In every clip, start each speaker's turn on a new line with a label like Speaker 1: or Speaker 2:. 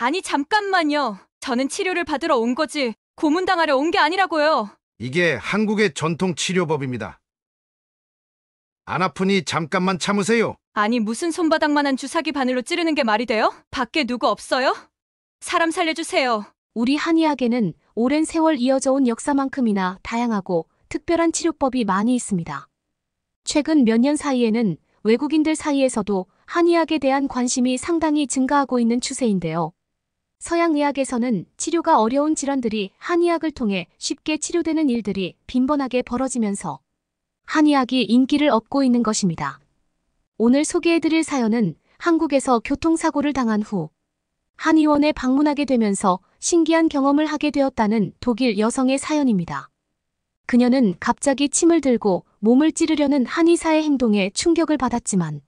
Speaker 1: 아니, 잠깐만요. 저는 치료를 받으러 온 거지 고문당하러 온 게 아니라고요.
Speaker 2: 이게 한국의 전통 치료법입니다. 안 아프니 잠깐만 참으세요.
Speaker 1: 아니, 무슨 손바닥만한 주사기 바늘로 찌르는 게 말이 돼요? 밖에 누구 없어요? 사람 살려주세요.
Speaker 3: 우리 한의학에는 오랜 세월 이어져 온 역사만큼이나 다양하고 특별한 치료법이 많이 있습니다. 최근 몇 년 사이에는 외국인들 사이에서도 한의학에 대한 관심이 상당히 증가하고 있는 추세인데요. 서양의학에서는 치료가 어려운 질환들이 한의학을 통해 쉽게 치료되는 일들이 빈번하게 벌어지면서 한의학이 인기를 얻고 있는 것입니다. 오늘 소개해드릴 사연은 한국에서 교통사고를 당한 후 한의원에 방문하게 되면서 신기한 경험을 하게 되었다는 독일 여성의 사연입니다. 그녀는 갑자기 침을 들고 몸을 찌르려는 한의사의 행동에 충격을 받았지만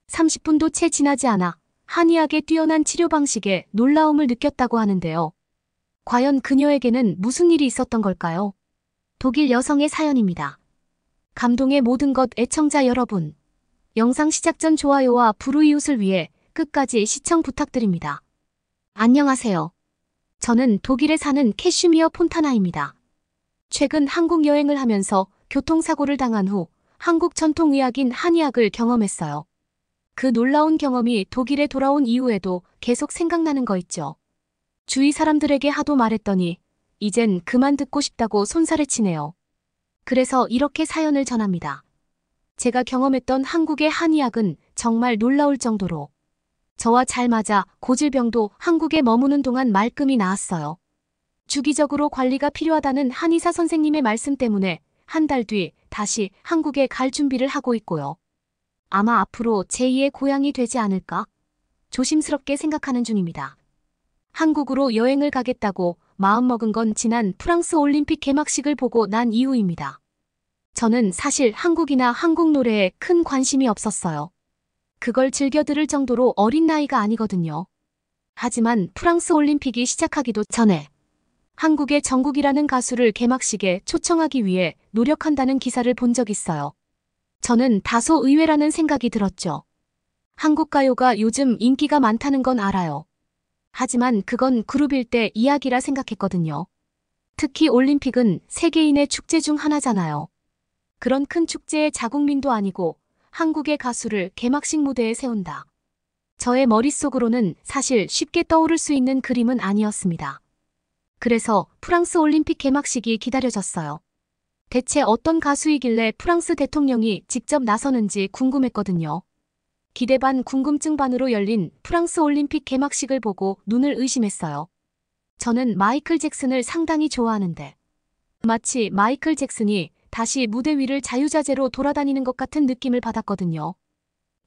Speaker 3: 30분도 채 지나지 않아 한의학의 뛰어난 치료 방식에 놀라움을 느꼈다고 하는데요. 과연 그녀에게는 무슨 일이 있었던 걸까요? 독일 여성의 사연입니다. 감동의 모든 것 애청자 여러분. 영상 시작 전 좋아요와 불우이웃을 위해 끝까지 시청 부탁드립니다. 안녕하세요. 저는 독일에 사는 캐슈미어 폰타나입니다. 최근 한국 여행을 하면서 교통사고를 당한 후 한국 전통의학인 한의학을 경험했어요. 그 놀라운 경험이 독일에 돌아온 이후에도 계속 생각나는 거 있죠. 주위 사람들에게 하도 말했더니 이젠 그만 듣고 싶다고 손살에 치네요. 그래서 이렇게 사연을 전합니다. 제가 경험했던 한국의 한의학은 정말 놀라울 정도로 저와 잘 맞아 고질병도 한국에 머무는 동안 말끔히 나았어요. 주기적으로 관리가 필요하다는 한의사 선생님의 말씀 때문에 한 달 뒤 다시 한국에 갈 준비를 하고 있고요. 아마 앞으로 제2의 고향이 되지 않을까? 조심스럽게 생각하는 중입니다. 한국으로 여행을 가겠다고 마음먹은 건 지난 프랑스 올림픽 개막식을 보고 난 이후입니다. 저는 사실 한국이나 한국 노래에 큰 관심이 없었어요. 그걸 즐겨 들을 정도로 어린 나이가 아니거든요. 하지만 프랑스 올림픽이 시작하기도 전에 한국의 정국이라는 가수를 개막식에 초청하기 위해 노력한다는 기사를 본 적 있어요. 저는 다소 의외라는 생각이 들었죠. 한국 가요가 요즘 인기가 많다는 건 알아요. 하지만 그건 그룹일 때 이야기라 생각했거든요. 특히 올림픽은 세계인의 축제 중 하나잖아요. 그런 큰 축제의 자국민도 아니고 한국의 가수를 개막식 무대에 세운다. 저의 머릿속으로는 사실 쉽게 떠오를 수 있는 그림은 아니었습니다. 그래서 프랑스 올림픽 개막식이 기다려졌어요. 대체 어떤 가수이길래 프랑스 대통령이 직접 나서는지 궁금했거든요. 기대 반 궁금증 반으로 열린 프랑스 올림픽 개막식을 보고 눈을 의심했어요. 저는 마이클 잭슨을 상당히 좋아하는데 마치 마이클 잭슨이 다시 무대 위를 자유자재로 돌아다니는 것 같은 느낌을 받았거든요.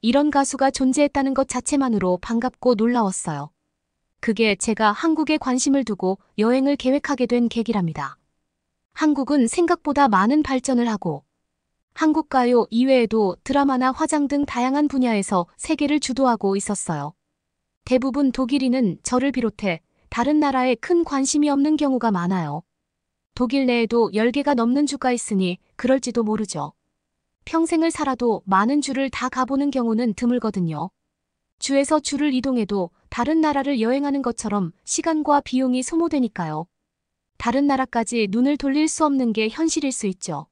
Speaker 3: 이런 가수가 존재했다는 것 자체만으로 반갑고 놀라웠어요. 그게 제가 한국에 관심을 두고 여행을 계획하게 된 계기랍니다. 한국은 생각보다 많은 발전을 하고 한국 가요 이외에도 드라마나 화장 등 다양한 분야에서 세계를 주도하고 있었어요. 대부분 독일인은 저를 비롯해 다른 나라에 큰 관심이 없는 경우가 많아요. 독일 내에도 10개가 넘는 주가 있으니 그럴지도 모르죠. 평생을 살아도 많은 주를 다 가보는 경우는 드물거든요. 주에서 주를 이동해도 다른 나라를 여행하는 것처럼 시간과 비용이 소모되니까요. 다른 나라까지 눈을 돌릴 수 없는 게 현실일 수 있죠.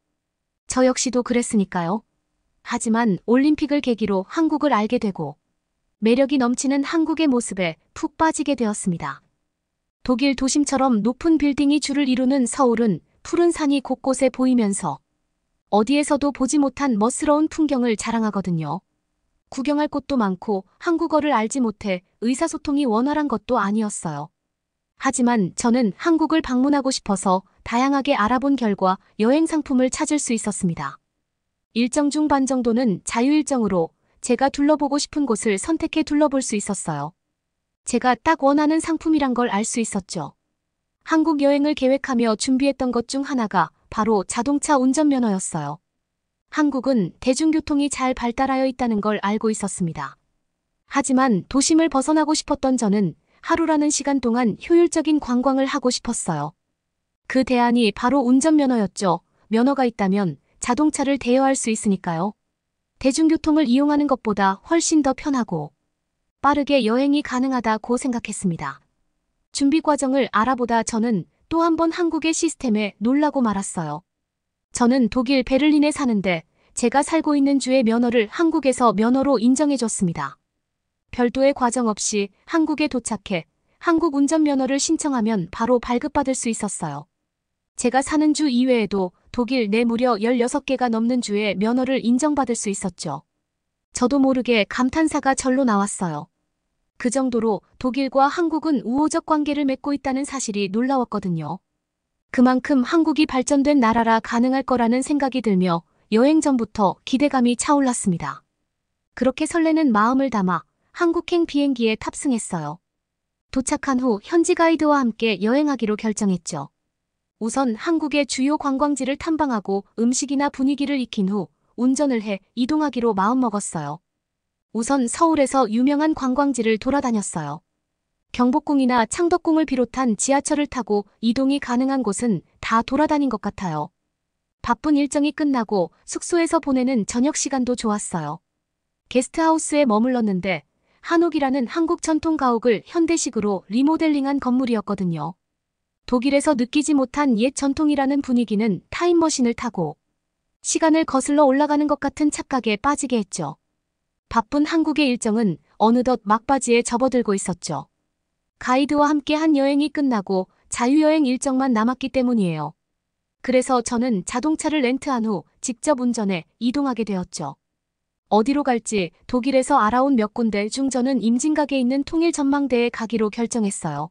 Speaker 3: 저 역시도 그랬으니까요. 하지만 올림픽을 계기로 한국을 알게 되고 매력이 넘치는 한국의 모습에 푹 빠지게 되었습니다. 독일 도심처럼 높은 빌딩이 줄을 이루는 서울은 푸른 산이 곳곳에 보이면서 어디에서도 보지 못한 멋스러운 풍경을 자랑하거든요. 구경할 곳도 많고 한국어를 알지 못해 의사소통이 원활한 것도 아니었어요. 하지만 저는 한국을 방문하고 싶어서 다양하게 알아본 결과 여행 상품을 찾을 수 있었습니다. 일정 중 반 정도는 자유일정으로 제가 둘러보고 싶은 곳을 선택해 둘러볼 수 있었어요. 제가 딱 원하는 상품이란 걸 알 수 있었죠. 한국 여행을 계획하며 준비했던 것 중 하나가 바로 자동차 운전면허였어요. 한국은 대중교통이 잘 발달하여 있다는 걸 알고 있었습니다. 하지만 도심을 벗어나고 싶었던 저는 하루라는 시간 동안 효율적인 관광을 하고 싶었어요. 그 대안이 바로 운전면허였죠. 면허가 있다면 자동차를 대여할 수 있으니까요. 대중교통을 이용하는 것보다 훨씬 더 편하고 빠르게 여행이 가능하다고 생각했습니다. 준비 과정을 알아보다 저는 또 한 번 한국의 시스템에 놀라고 말았어요. 저는 독일 베를린에 사는데 제가 살고 있는 주의 면허를 한국에서 면허로 인정해줬습니다. 별도의 과정 없이 한국에 도착해 한국 운전면허를 신청하면 바로 발급받을 수 있었어요. 제가 사는 주 이외에도 독일 내 무려 16개가 넘는 주의 면허를 인정받을 수 있었죠. 저도 모르게 감탄사가 절로 나왔어요. 그 정도로 독일과 한국은 우호적 관계를 맺고 있다는 사실이 놀라웠거든요. 그만큼 한국이 발전된 나라라 가능할 거라는 생각이 들며 여행 전부터 기대감이 차올랐습니다. 그렇게 설레는 마음을 담아 한국행 비행기에 탑승했어요. 도착한 후 현지 가이드와 함께 여행하기로 결정했죠. 우선 한국의 주요 관광지를 탐방하고 음식이나 분위기를 익힌 후 운전을 해 이동하기로 마음먹었어요. 우선 서울에서 유명한 관광지를 돌아다녔어요. 경복궁이나 창덕궁을 비롯한 지하철을 타고 이동이 가능한 곳은 다 돌아다닌 것 같아요. 바쁜 일정이 끝나고 숙소에서 보내는 저녁 시간도 좋았어요. 게스트하우스에 머물렀는데 한옥이라는 한국 전통 가옥을 현대식으로 리모델링한 건물이었거든요. 독일에서 느끼지 못한 옛 전통이라는 분위기는 타임머신을 타고 시간을 거슬러 올라가는 것 같은 착각에 빠지게 했죠. 바쁜 한국의 일정은 어느덧 막바지에 접어들고 있었죠. 가이드와 함께 한 여행이 끝나고 자유여행 일정만 남았기 때문이에요. 그래서 저는 자동차를 렌트한 후 직접 운전해 이동하게 되었죠. 어디로 갈지 독일에서 알아온 몇 군데 중 저는 임진각에 있는 통일 전망대에 가기로 결정했어요.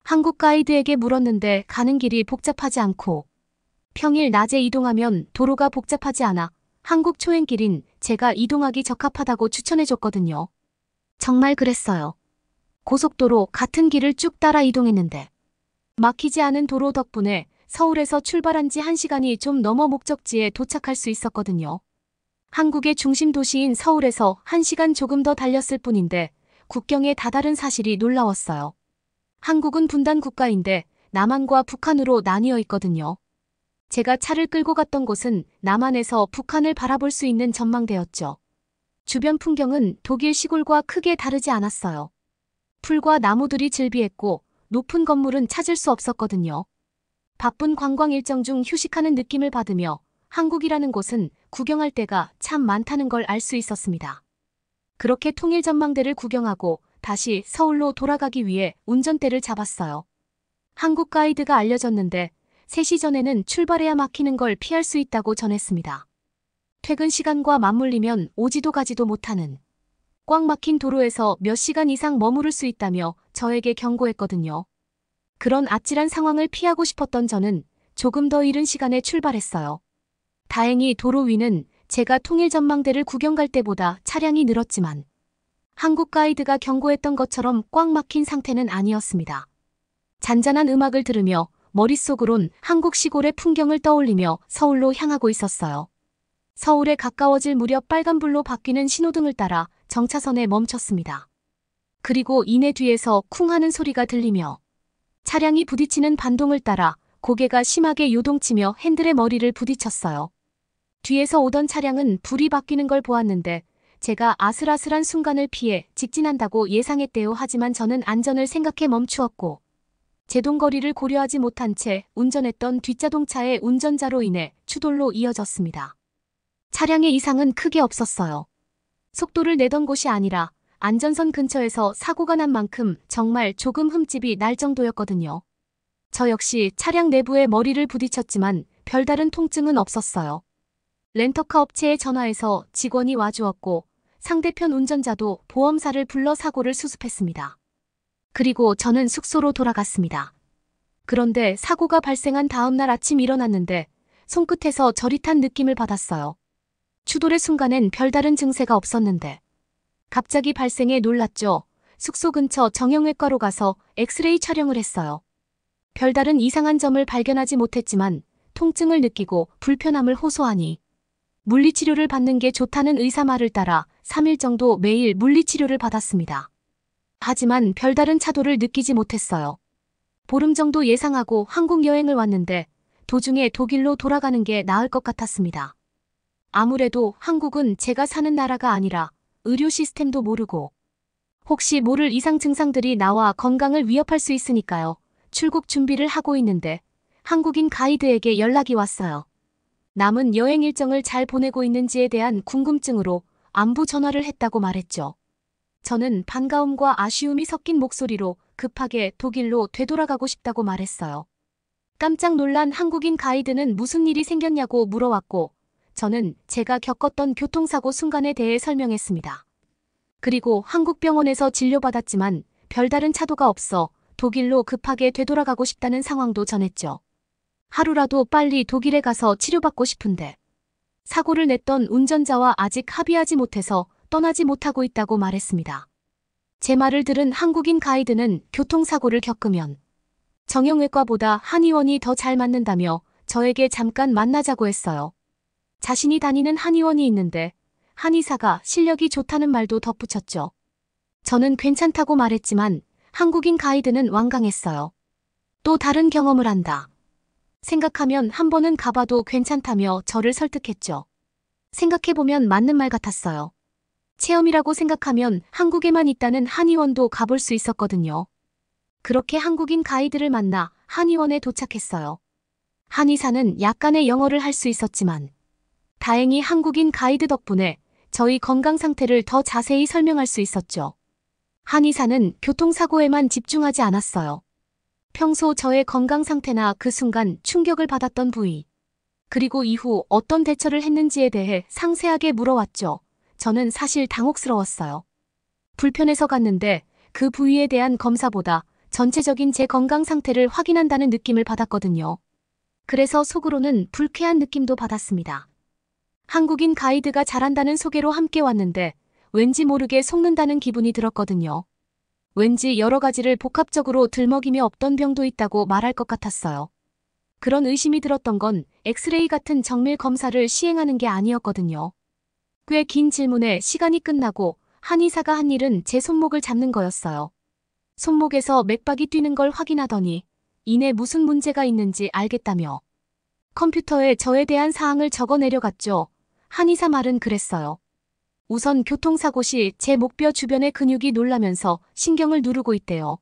Speaker 3: 한국 가이드에게 물었는데 가는 길이 복잡하지 않고 평일 낮에 이동하면 도로가 복잡하지 않아 한국 초행길인 제가 이동하기 적합하다고 추천해줬거든요. 정말 그랬어요. 고속도로 같은 길을 쭉 따라 이동했는데 막히지 않은 도로 덕분에 서울에서 출발한 지 1시간이 좀 넘어 목적지에 도착할 수 있었거든요. 한국의 중심 도시인 서울에서 1시간 조금 더 달렸을 뿐인데 국경에 다다른 사실이 놀라웠어요. 한국은 분단 국가인데 남한과 북한으로 나뉘어 있거든요. 제가 차를 끌고 갔던 곳은 남한에서 북한을 바라볼 수 있는 전망대였죠. 주변 풍경은 독일 시골과 크게 다르지 않았어요. 풀과 나무들이 즐비했고 높은 건물은 찾을 수 없었거든요. 바쁜 관광 일정 중 휴식하는 느낌을 받으며 한국이라는 곳은 구경할 데가 참 많다는 걸 알 수 있었습니다. 그렇게 통일 전망대를 구경하고 다시 서울로 돌아가기 위해 운전대를 잡았어요. 한국 가이드가 알려줬는데 3시 전에는 출발해야 막히는 걸 피할 수 있다고 전했습니다. 퇴근 시간과 맞물리면 오지도 가지도 못하는 꽉 막힌 도로에서 몇 시간 이상 머무를 수 있다며 저에게 경고했거든요. 그런 아찔한 상황을 피하고 싶었던 저는 조금 더 이른 시간에 출발했어요. 다행히 도로 위는 제가 통일 전망대를 구경 갈 때보다 차량이 늘었지만 한국 가이드가 경고했던 것처럼 꽉 막힌 상태는 아니었습니다. 잔잔한 음악을 들으며 머릿속으론 한국 시골의 풍경을 떠올리며 서울로 향하고 있었어요. 서울에 가까워질 무렵 빨간불로 바뀌는 신호등을 따라 정차선에 멈췄습니다. 그리고 이내 뒤에서 쿵 하는 소리가 들리며 차량이 부딪히는 반동을 따라 고개가 심하게 요동치며 핸들에 머리를 부딪혔어요. 뒤에서 오던 차량은 불이 바뀌는 걸 보았는데 제가 아슬아슬한 순간을 피해 직진한다고 예상했대요. 하지만 저는 안전을 생각해 멈추었고 제동거리를 고려하지 못한 채 운전했던 뒷자동차의 운전자로 인해 추돌로 이어졌습니다. 차량의 이상은 크게 없었어요. 속도를 내던 곳이 아니라 안전선 근처에서 사고가 난 만큼 정말 조금 흠집이 날 정도였거든요. 저 역시 차량 내부에 머리를 부딪혔지만 별다른 통증은 없었어요. 렌터카 업체에 전화해서 직원이 와주었고 상대편 운전자도 보험사를 불러 사고를 수습했습니다. 그리고 저는 숙소로 돌아갔습니다. 그런데 사고가 발생한 다음 날 아침 일어났는데 손끝에서 저릿한 느낌을 받았어요. 추돌의 순간엔 별다른 증세가 없었는데 갑자기 발생에 놀랐죠. 숙소 근처 정형외과로 가서 엑스레이 촬영을 했어요. 별다른 이상한 점을 발견하지 못했지만 통증을 느끼고 불편함을 호소하니 물리치료를 받는 게 좋다는 의사 말을 따라 3일 정도 매일 물리치료를 받았습니다. 하지만 별다른 차도를 느끼지 못했어요. 보름 정도 예상하고 한국 여행을 왔는데 도중에 독일로 돌아가는 게 나을 것 같았습니다. 아무래도 한국은 제가 사는 나라가 아니라 의료 시스템도 모르고 혹시 모를 이상 증상들이 나와 건강을 위협할 수 있으니까요. 출국 준비를 하고 있는데 한국인 가이드에게 연락이 왔어요. 남은 여행 일정을 잘 보내고 있는지에 대한 궁금증으로 안부 전화를 했다고 말했죠. 저는 반가움과 아쉬움이 섞인 목소리로 급하게 독일로 되돌아가고 싶다고 말했어요. 깜짝 놀란 한국인 가이드는 무슨 일이 생겼냐고 물어왔고, 저는 제가 겪었던 교통사고 순간에 대해 설명했습니다. 그리고 한국 병원에서 진료받았지만 별다른 차도가 없어 독일로 급하게 되돌아가고 싶다는 상황도 전했죠. 하루라도 빨리 독일에 가서 치료받고 싶은데 사고를 냈던 운전자와 아직 합의하지 못해서 떠나지 못하고 있다고 말했습니다. 제 말을 들은 한국인 가이드는 교통사고를 겪으면 정형외과보다 한의원이 더 잘 맞는다며 저에게 잠깐 만나자고 했어요. 자신이 다니는 한의원이 있는데 한의사가 실력이 좋다는 말도 덧붙였죠. 저는 괜찮다고 말했지만 한국인 가이드는 완강했어요. 또 다른 경험을 한다. 생각하면 한 번은 가봐도 괜찮다며 저를 설득했죠. 생각해보면 맞는 말 같았어요. 체험이라고 생각하면 한국에만 있다는 한의원도 가볼 수 있었거든요. 그렇게 한국인 가이드를 만나 한의원에 도착했어요. 한의사는 약간의 영어를 할 수 있었지만 다행히 한국인 가이드 덕분에 저희 건강 상태를 더 자세히 설명할 수 있었죠. 한의사는 교통사고에만 집중하지 않았어요. 평소 저의 건강 상태나 그 순간 충격을 받았던 부위, 그리고 이후 어떤 대처를 했는지에 대해 상세하게 물어왔죠. 저는 사실 당혹스러웠어요. 불편해서 갔는데 그 부위에 대한 검사보다 전체적인 제 건강 상태를 확인한다는 느낌을 받았거든요. 그래서 속으로는 불쾌한 느낌도 받았습니다. 한국인 가이드가 잘한다는 소개로 함께 왔는데 왠지 모르게 속는다는 기분이 들었거든요. 왠지 여러 가지를 복합적으로 들먹이며 없던 병도 있다고 말할 것 같았어요. 그런 의심이 들었던 건 엑스레이 같은 정밀 검사를 시행하는 게 아니었거든요. 꽤 긴 질문에 시간이 끝나고 한의사가 한 일은 제 손목을 잡는 거였어요. 손목에서 맥박이 뛰는 걸 확인하더니 이내 무슨 문제가 있는지 알겠다며 컴퓨터에 저에 대한 사항을 적어 내려갔죠. 한의사 말은 그랬어요. 우선 교통사고 시 제 목뼈 주변의 근육이 놀라면서 신경을 누르고 있대요.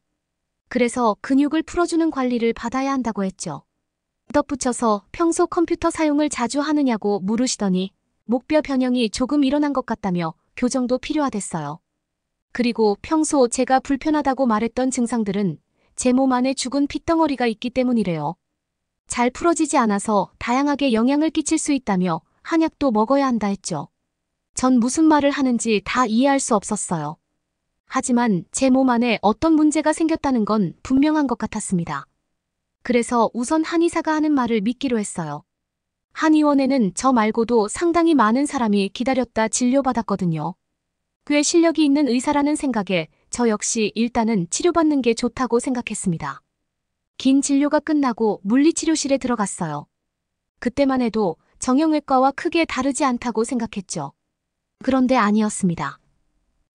Speaker 3: 그래서 근육을 풀어주는 관리를 받아야 한다고 했죠. 덧붙여서 평소 컴퓨터 사용을 자주 하느냐고 물으시더니 목뼈 변형이 조금 일어난 것 같다며 교정도 필요하댔어요. 그리고 평소 제가 불편하다고 말했던 증상들은 제 몸 안에 죽은 핏덩어리가 있기 때문이래요. 잘 풀어지지 않아서 다양하게 영향을 끼칠 수 있다며 한약도 먹어야 한다 했죠. 전 무슨 말을 하는지 다 이해할 수 없었어요. 하지만 제 몸 안에 어떤 문제가 생겼다는 건 분명한 것 같았습니다. 그래서 우선 한의사가 하는 말을 믿기로 했어요. 한의원에는 저 말고도 상당히 많은 사람이 기다렸다 진료받았거든요. 꽤 실력이 있는 의사라는 생각에 저 역시 일단은 치료받는 게 좋다고 생각했습니다. 긴 진료가 끝나고 물리치료실에 들어갔어요. 그때만 해도 정형외과와 크게 다르지 않다고 생각했죠. 그런데 아니었습니다.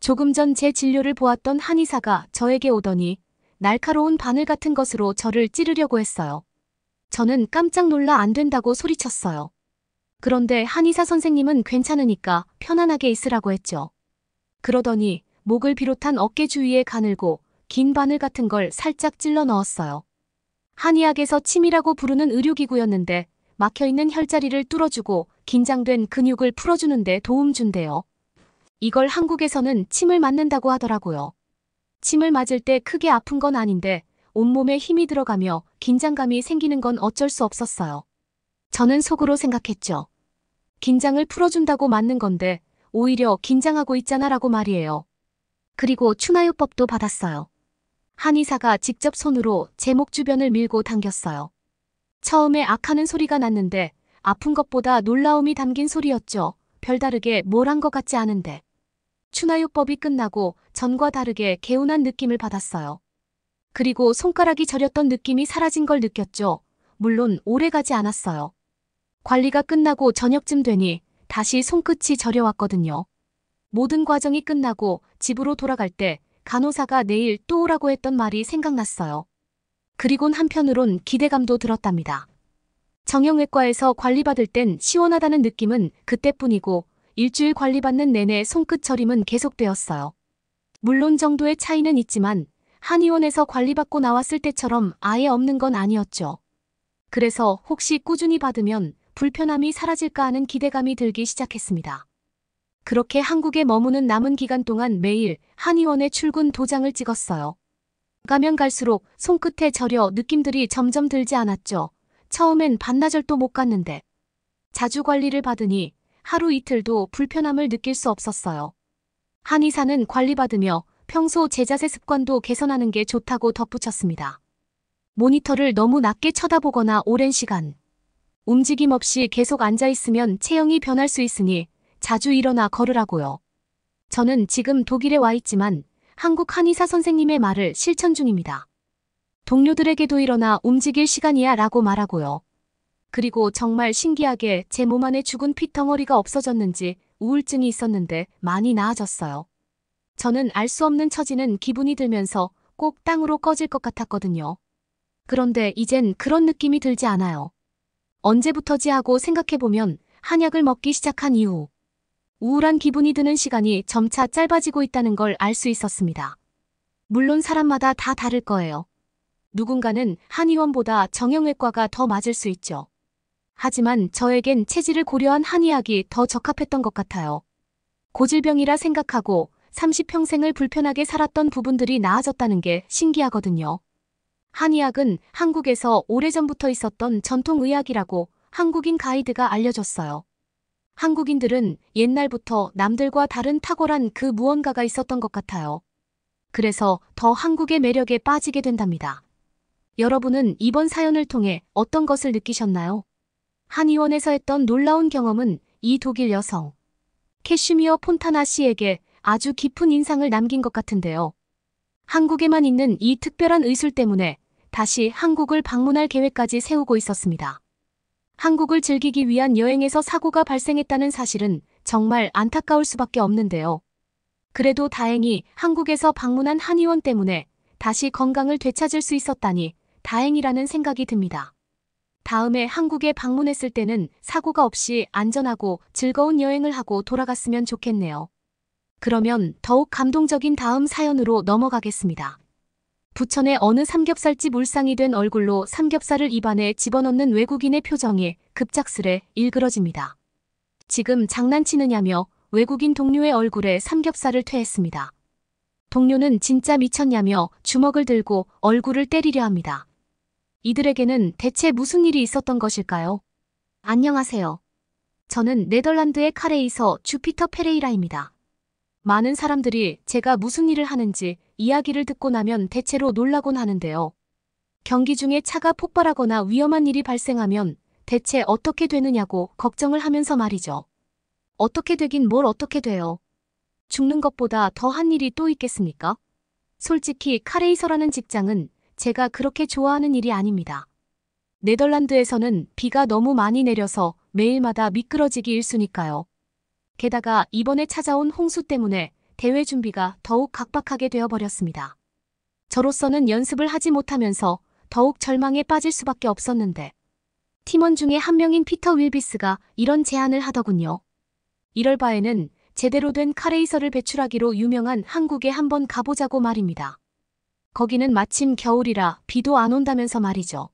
Speaker 3: 조금 전 제 진료를 보았던 한의사가 저에게 오더니 날카로운 바늘 같은 것으로 저를 찌르려고 했어요. 저는 깜짝 놀라 안 된다고 소리쳤어요. 그런데 한의사 선생님은 괜찮으니까 편안하게 있으라고 했죠. 그러더니 목을 비롯한 어깨 주위에 가늘고 긴 바늘 같은 걸 살짝 찔러 넣었어요. 한의학에서 침이라고 부르는 의료기구였는데 막혀있는 혈자리를 뚫어주고 긴장된 근육을 풀어주는 데 도움 준대요. 이걸 한국에서는 침을 맞는다고 하더라고요. 침을 맞을 때 크게 아픈 건 아닌데 온몸에 힘이 들어가며 긴장감이 생기는 건 어쩔 수 없었어요. 저는 속으로 생각했죠. 긴장을 풀어준다고 맞는 건데 오히려 긴장하고 있잖아라고 말이에요. 그리고 추나요법도 받았어요. 한의사가 직접 손으로 제 목 주변을 밀고 당겼어요. 처음에 악하는 소리가 났는데 아픈 것보다 놀라움이 담긴 소리였죠. 별다르게 뭘 한 것 같지 않은데. 추나요법이 끝나고 전과 다르게 개운한 느낌을 받았어요. 그리고 손가락이 저렸던 느낌이 사라진 걸 느꼈죠. 물론 오래 가지 않았어요. 관리가 끝나고 저녁쯤 되니 다시 손끝이 저려왔거든요. 모든 과정이 끝나고 집으로 돌아갈 때 간호사가 내일 또 오라고 했던 말이 생각났어요. 그리곤 한편으론 기대감도 들었답니다. 정형외과에서 관리받을 땐 시원하다는 느낌은 그때뿐이고 일주일 관리받는 내내 손끝 저림은 계속되었어요. 물론 정도의 차이는 있지만 한의원에서 관리받고 나왔을 때처럼 아예 없는 건 아니었죠. 그래서 혹시 꾸준히 받으면 불편함이 사라질까 하는 기대감이 들기 시작했습니다. 그렇게 한국에 머무는 남은 기간 동안 매일 한의원에 출근 도장을 찍었어요. 가면 갈수록 손끝에 저려 느낌들이 점점 들지 않았죠. 처음엔 반나절도 못 갔는데 자주 관리를 받으니 하루 이틀도 불편함을 느낄 수 없었어요. 한의사는 관리받으며 평소 제자세 습관도 개선하는 게 좋다고 덧붙였습니다. 모니터를 너무 낮게 쳐다보거나 오랜 시간 움직임 없이 계속 앉아있으면 체형이 변할 수 있으니 자주 일어나 걸으라고요. 저는 지금 독일에 와 있지만 한국 한의사 선생님의 말을 실천 중입니다. 동료들에게도 일어나 움직일 시간이야 라고 말하고요. 그리고 정말 신기하게 제 몸 안에 죽은 피덩어리가 없어졌는지 우울증이 있었는데 많이 나아졌어요. 저는 알 수 없는 처지는 기분이 들면서 꼭 땅으로 꺼질 것 같았거든요. 그런데 이젠 그런 느낌이 들지 않아요. 언제부터지 하고 생각해보면 한약을 먹기 시작한 이후 우울한 기분이 드는 시간이 점차 짧아지고 있다는 걸 알 수 있었습니다. 물론 사람마다 다 다를 거예요. 누군가는 한의원보다 정형외과가 더 맞을 수 있죠. 하지만 저에겐 체질을 고려한 한의학이 더 적합했던 것 같아요. 고질병이라 생각하고 30평생을 불편하게 살았던 부분들이 나아졌다는 게 신기하거든요. 한의학은 한국에서 오래전부터 있었던 전통의학이라고 한국인 가이드가 알려줬어요. 한국인들은 옛날부터 남들과 다른 탁월한 그 무언가가 있었던 것 같아요. 그래서 더 한국의 매력에 빠지게 된답니다. 여러분은 이번 사연을 통해 어떤 것을 느끼셨나요? 한의원에서 했던 놀라운 경험은 이 독일 여성 캐슈미어 폰타나 씨에게 아주 깊은 인상을 남긴 것 같은데요. 한국에만 있는 이 특별한 의술 때문에 다시 한국을 방문할 계획까지 세우고 있었습니다. 한국을 즐기기 위한 여행에서 사고가 발생했다는 사실은 정말 안타까울 수밖에 없는데요. 그래도 다행히 한국에서 방문한 한의원 때문에 다시 건강을 되찾을 수 있었다니 다행이라는 생각이 듭니다. 다음에 한국에 방문했을 때는 사고가 없이 안전하고 즐거운 여행을 하고 돌아갔으면 좋겠네요. 그러면 더욱 감동적인 다음 사연으로 넘어가겠습니다. 부천의 어느 삼겹살집 울상이 된 얼굴로 삼겹살을 입안에 집어넣는 외국인의 표정이 급작스레 일그러집니다. 지금 장난치느냐며 외국인 동료의 얼굴에 삼겹살을 퇴했습니다. 동료는 진짜 미쳤냐며 주먹을 들고 얼굴을 때리려 합니다. 이들에게는 대체 무슨 일이 있었던 것일까요? 안녕하세요. 저는 네덜란드의 카레이서 주피터 페레이라입니다. 많은 사람들이 제가 무슨 일을 하는지 이야기를 듣고 나면 대체로 놀라곤 하는데요. 경기 중에 차가 폭발하거나 위험한 일이 발생하면 대체 어떻게 되느냐고 걱정을 하면서 말이죠. 어떻게 되긴 뭘 어떻게 돼요. 죽는 것보다 더한 일이 또 있겠습니까? 솔직히 카레이서라는 직장은 제가 그렇게 좋아하는 일이 아닙니다. 네덜란드에서는 비가 너무 많이 내려서 매일마다 미끄러지기 일쑤니까요. 게다가 이번에 찾아온 홍수 때문에 대회 준비가 더욱 각박하게 되어버렸습니다. 저로서는 연습을 하지 못하면서 더욱 절망에 빠질 수밖에 없었는데 팀원 중에 한 명인 피터 윌비스가 이런 제안을 하더군요. 이럴 바에는 제대로 된 카레이서를 배출하기로 유명한 한국에 한번 가보자고 말입니다. 거기는 마침 겨울이라 비도 안 온다면서 말이죠.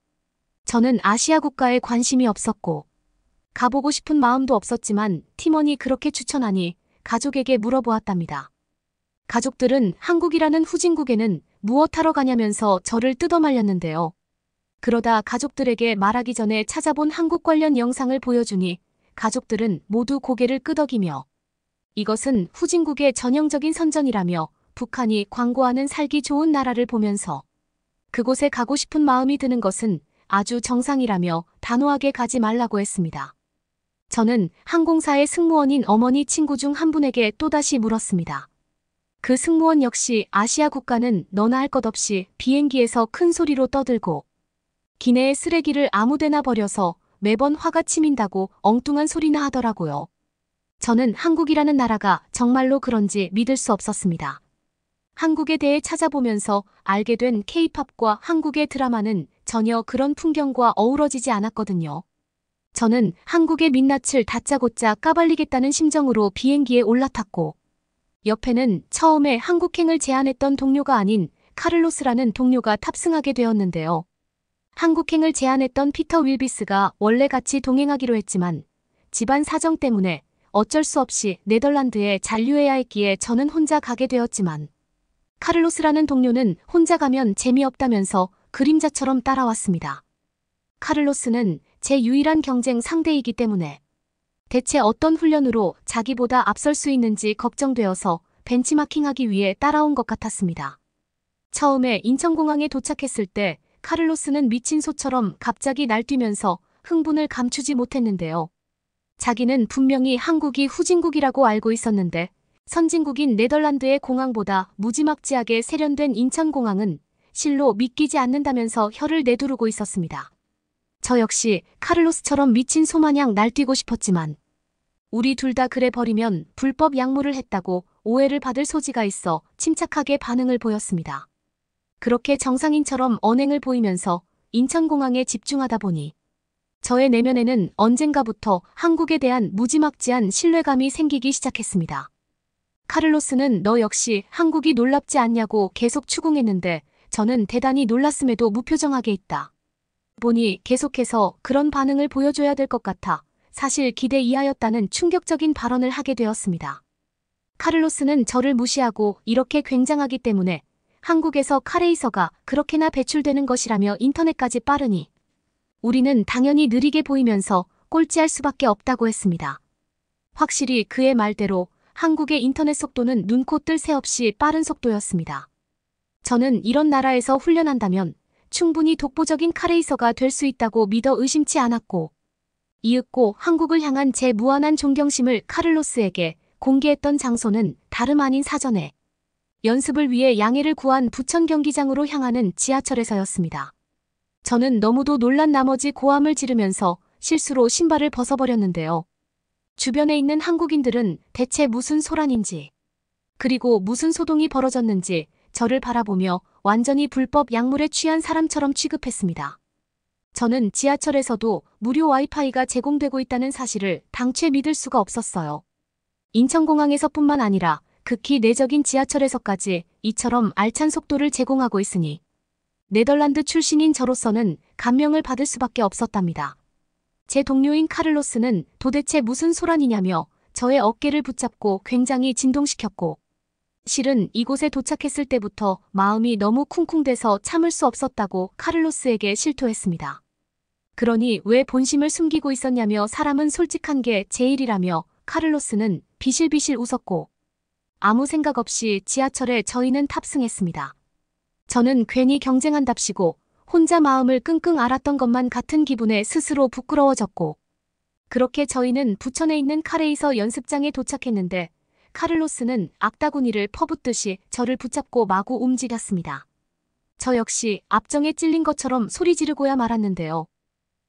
Speaker 3: 저는 아시아 국가에 관심이 없었고 가보고 싶은 마음도 없었지만 팀원이 그렇게 추천하니 가족에게 물어보았답니다. 가족들은 한국이라는 후진국에는 무엇하러 가냐면서 저를 뜯어말렸는데요. 그러다 가족들에게 말하기 전에 찾아본 한국 관련 영상을 보여주니 가족들은 모두 고개를 끄덕이며 이것은 후진국의 전형적인 선전이라며 북한이 광고하는 살기 좋은 나라를 보면서 그곳에 가고 싶은 마음이 드는 것은 아주 정상이라며 단호하게 가지 말라고 했습니다. 저는 항공사의 승무원인 어머니 친구 중 한 분에게 또다시 물었습니다. 그 승무원 역시 아시아 국가는 너나 할 것 없이 비행기에서 큰 소리로 떠들고 기내에 쓰레기를 아무데나 버려서 매번 화가 치민다고 엉뚱한 소리나 하더라고요. 저는 한국이라는 나라가 정말로 그런지 믿을 수 없었습니다. 한국에 대해 찾아보면서 알게 된 K-팝과 한국의 드라마는 전혀 그런 풍경과 어우러지지 않았거든요. 저는 한국의 민낯을 다짜고짜 까발리겠다는 심정으로 비행기에 올라탔고 옆에는 처음에 한국행을 제안했던 동료가 아닌 카를로스라는 동료가 탑승하게 되었는데요. 한국행을 제안했던 피터 윌비스가 원래 같이 동행하기로 했지만 집안 사정 때문에 어쩔 수 없이 네덜란드에 잔류해야 했기에 저는 혼자 가게 되었지만 카를로스라는 동료는 혼자 가면 재미없다면서 그림자처럼 따라왔습니다. 카를로스는 제 유일한 경쟁 상대이기 때문에 대체 어떤 훈련으로 자기보다 앞설 수 있는지 걱정되어서 벤치마킹하기 위해 따라온 것 같았습니다. 처음에 인천공항에 도착했을 때 카를로스는 미친 소처럼 갑자기 날뛰면서 흥분을 감추지 못했는데요. 자기는 분명히 한국이 후진국이라고 알고 있었는데 선진국인 네덜란드의 공항보다 무지막지하게 세련된 인천공항은 실로 믿기지 않는다면서 혀를 내두르고 있었습니다. 저 역시 카를로스처럼 미친 소마냥 날뛰고 싶었지만 우리 둘 다 그래 버리면 불법 약물을 했다고 오해를 받을 소지가 있어 침착하게 반응을 보였습니다. 그렇게 정상인처럼 언행을 보이면서 인천공항에 집중하다 보니 저의 내면에는 언젠가부터 한국에 대한 무지막지한 신뢰감이 생기기 시작했습니다. 카를로스는 너 역시 한국이 놀랍지 않냐고 계속 추궁했는데 저는 대단히 놀랐음에도 무표정하게 있다. 보니 계속해서 그런 반응을 보여줘야 될 것 같아 사실 기대 이하였다는 충격적인 발언을 하게 되었습니다. 카를로스는 저를 무시하고 이렇게 굉장하기 때문에 한국에서 카레이서가 그렇게나 배출되는 것이라며 인터넷까지 빠르니 우리는 당연히 느리게 보이면서 꼴찌할 수밖에 없다고 했습니다. 확실히 그의 말대로 한국의 인터넷 속도는 눈코 뜰 새 없이 빠른 속도였습니다. 저는 이런 나라에서 훈련한다면 충분히 독보적인 카레이서가 될 수 있다고 믿어 의심치 않았고 이윽고 한국을 향한 제 무한한 존경심을 카를로스에게 공개했던 장소는 다름 아닌 사전에 연습을 위해 양해를 구한 부천 경기장으로 향하는 지하철에서였습니다. 저는 너무도 놀란 나머지 고함을 지르면서 실수로 신발을 벗어버렸는데요. 주변에 있는 한국인들은 대체 무슨 소란인지 그리고 무슨 소동이 벌어졌는지 저를 바라보며 완전히 불법 약물에 취한 사람처럼 취급했습니다. 저는 지하철에서도 무료 와이파이가 제공되고 있다는 사실을 당최 믿을 수가 없었어요. 인천공항에서뿐만 아니라 극히 내적인 지하철에서까지 이처럼 알찬 속도를 제공하고 있으니 네덜란드 출신인 저로서는 감명을 받을 수밖에 없었답니다. 제 동료인 카를로스는 도대체 무슨 소란이냐며 저의 어깨를 붙잡고 굉장히 진동시켰고 실은 이곳에 도착했을 때부터 마음이 너무 쿵쿵대서 참을 수 없었다고 카를로스에게 실토했습니다. 그러니 왜 본심을 숨기고 있었냐며 사람은 솔직한 게 제일이라며 카를로스는 비실비실 웃었고 아무 생각 없이 지하철에 저희는 탑승했습니다. 저는 괜히 경쟁한답시고 혼자 마음을 끙끙 앓았던 것만 같은 기분에 스스로 부끄러워졌고 그렇게 저희는 부천에 있는 카레이서 연습장에 도착했는데 카를로스는 악다구니를 퍼붓듯이 저를 붙잡고 마구 움직였습니다. 저 역시 압정에 찔린 것처럼 소리 지르고야 말았는데요.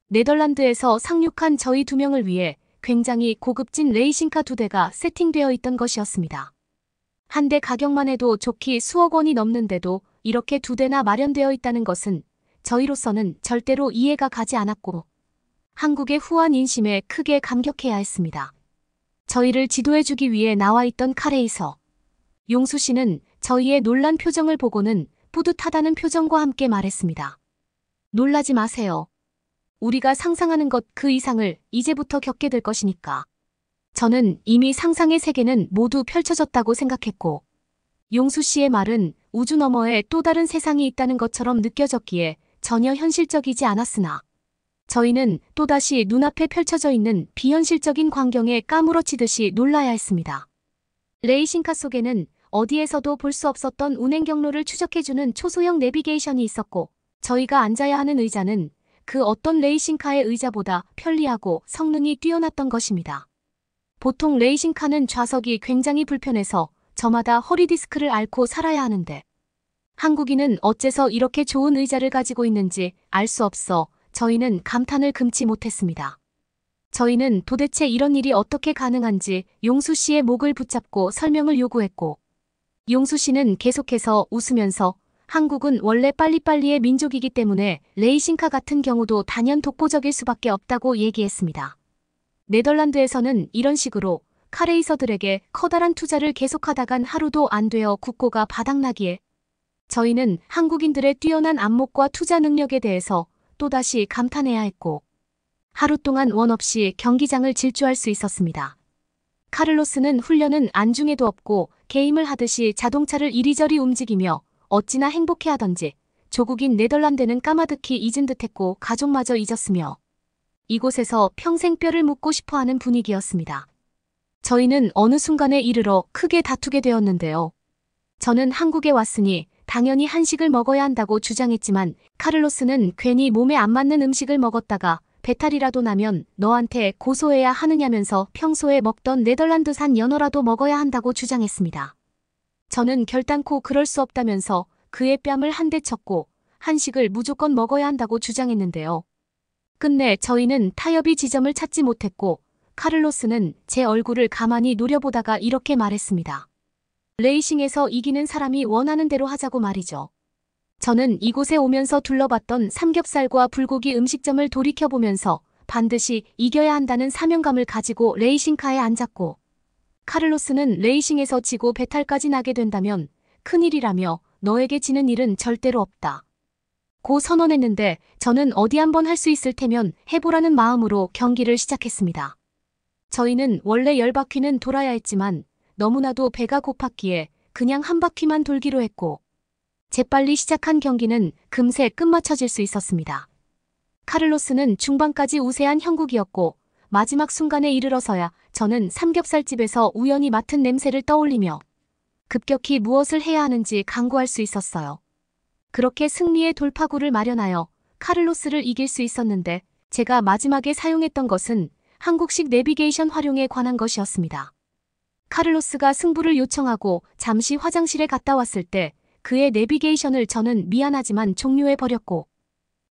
Speaker 3: 네덜란드에서 상륙한 저희 두 명을 위해 굉장히 고급진 레이싱카 2대가 세팅되어 있던 것이었습니다. 한 대 가격만 해도 좋기 수억 원이 넘는데도 이렇게 2대나 마련되어 있다는 것은 저희로서는 절대로 이해가 가지 않았고 한국의 후한 인심에 크게 감격해야 했습니다. 저희를 지도해주기 위해 나와 있던 카레이서 용수 씨는 저희의 놀란 표정을 보고는 뿌듯하다는 표정과 함께 말했습니다. 놀라지 마세요. 우리가 상상하는 것 그 이상을 이제부터 겪게 될 것이니까. 저는 이미 상상의 세계는 모두 펼쳐졌다고 생각했고 용수 씨의 말은 우주 너머에 또 다른 세상이 있다는 것처럼 느껴졌기에 전혀 현실적이지 않았으나 저희는 또다시 눈앞에 펼쳐져 있는 비현실적인 광경에 까무러치듯이 놀라야 했습니다. 레이싱카 속에는 어디에서도 볼 수 없었던 운행 경로를 추적해주는 초소형 내비게이션이 있었고 저희가 앉아야 하는 의자는 그 어떤 레이싱카의 의자보다 편리하고 성능이 뛰어났던 것입니다. 보통 레이싱카는 좌석이 굉장히 불편해서 저마다 허리 디스크를 앓고 살아야 하는데 한국인은 어째서 이렇게 좋은 의자를 가지고 있는지 알 수 없어 저희는 감탄을 금치 못했습니다. 저희는 도대체 이런 일이 어떻게 가능한지 용수 씨의 목을 붙잡고 설명을 요구했고 용수 씨는 계속해서 웃으면서 한국은 원래 빨리빨리의 민족이기 때문에 레이싱카 같은 경우도 단연 독보적일 수밖에 없다고 얘기했습니다. 네덜란드에서는 이런 식으로 카레이서들에게 커다란 투자를 계속하다간 하루도 안 되어 국고가 바닥나기에 저희는 한국인들의 뛰어난 안목과 투자 능력에 대해서 또다시 감탄해야 했고 하루 동안 원 없이 경기장을 질주할 수 있었습니다. 카를로스는 훈련은 안중에도 없고 게임을 하듯이 자동차를 이리저리 움직이며 어찌나 행복해하던지 조국인 네덜란드는 까마득히 잊은 듯했고 가족마저 잊었으며 이곳에서 평생 뼈를 묻고 싶어하는 분위기였습니다. 저희는 어느 순간에 이르러 크게 다투게 되었는데요. 저는 한국에 왔으니 당연히 한식을 먹어야 한다고 주장했지만 카를로스는 괜히 몸에 안 맞는 음식을 먹었다가 배탈이라도 나면 너한테 고소해야 하느냐면서 평소에 먹던 네덜란드산 연어라도 먹어야 한다고 주장했습니다. 저는 결단코 그럴 수 없다면서 그의 뺨을 한 대 쳤고 한식을 무조건 먹어야 한다고 주장했는데요. 끝내 저희는 타협이 지점을 찾지 못했고 카를로스는 제 얼굴을 가만히 노려보다가 이렇게 말했습니다. 레이싱에서 이기는 사람이 원하는 대로 하자고 말이죠. 저는 이곳에 오면서 둘러봤던 삼겹살과 불고기 음식점을 돌이켜보면서 반드시 이겨야 한다는 사명감을 가지고 레이싱카에 앉았고 카를로스는 레이싱에서 지고 배탈까지 나게 된다면 큰일이라며 너에게 지는 일은 절대로 없다. 고 선언했는데 저는 어디 한번 할 수 있을 테면 해보라는 마음으로 경기를 시작했습니다. 저희는 원래 10바퀴는 돌아야 했지만 너무나도 배가 고팠기에 그냥 한 바퀴만 돌기로 했고 재빨리 시작한 경기는 금세 끝마쳐질 수 있었습니다. 카를로스는 중반까지 우세한 형국이었고 마지막 순간에 이르러서야 저는 삼겹살집에서 우연히 맡은 냄새를 떠올리며 급격히 무엇을 해야 하는지 강구할 수 있었어요. 그렇게 승리의 돌파구를 마련하여 카를로스를 이길 수 있었는데 제가 마지막에 사용했던 것은 한국식 내비게이션 활용에 관한 것이었습니다. 카를로스가 승부를 요청하고 잠시 화장실에 갔다 왔을 때 그의 내비게이션을 저는 미안하지만 종료해버렸고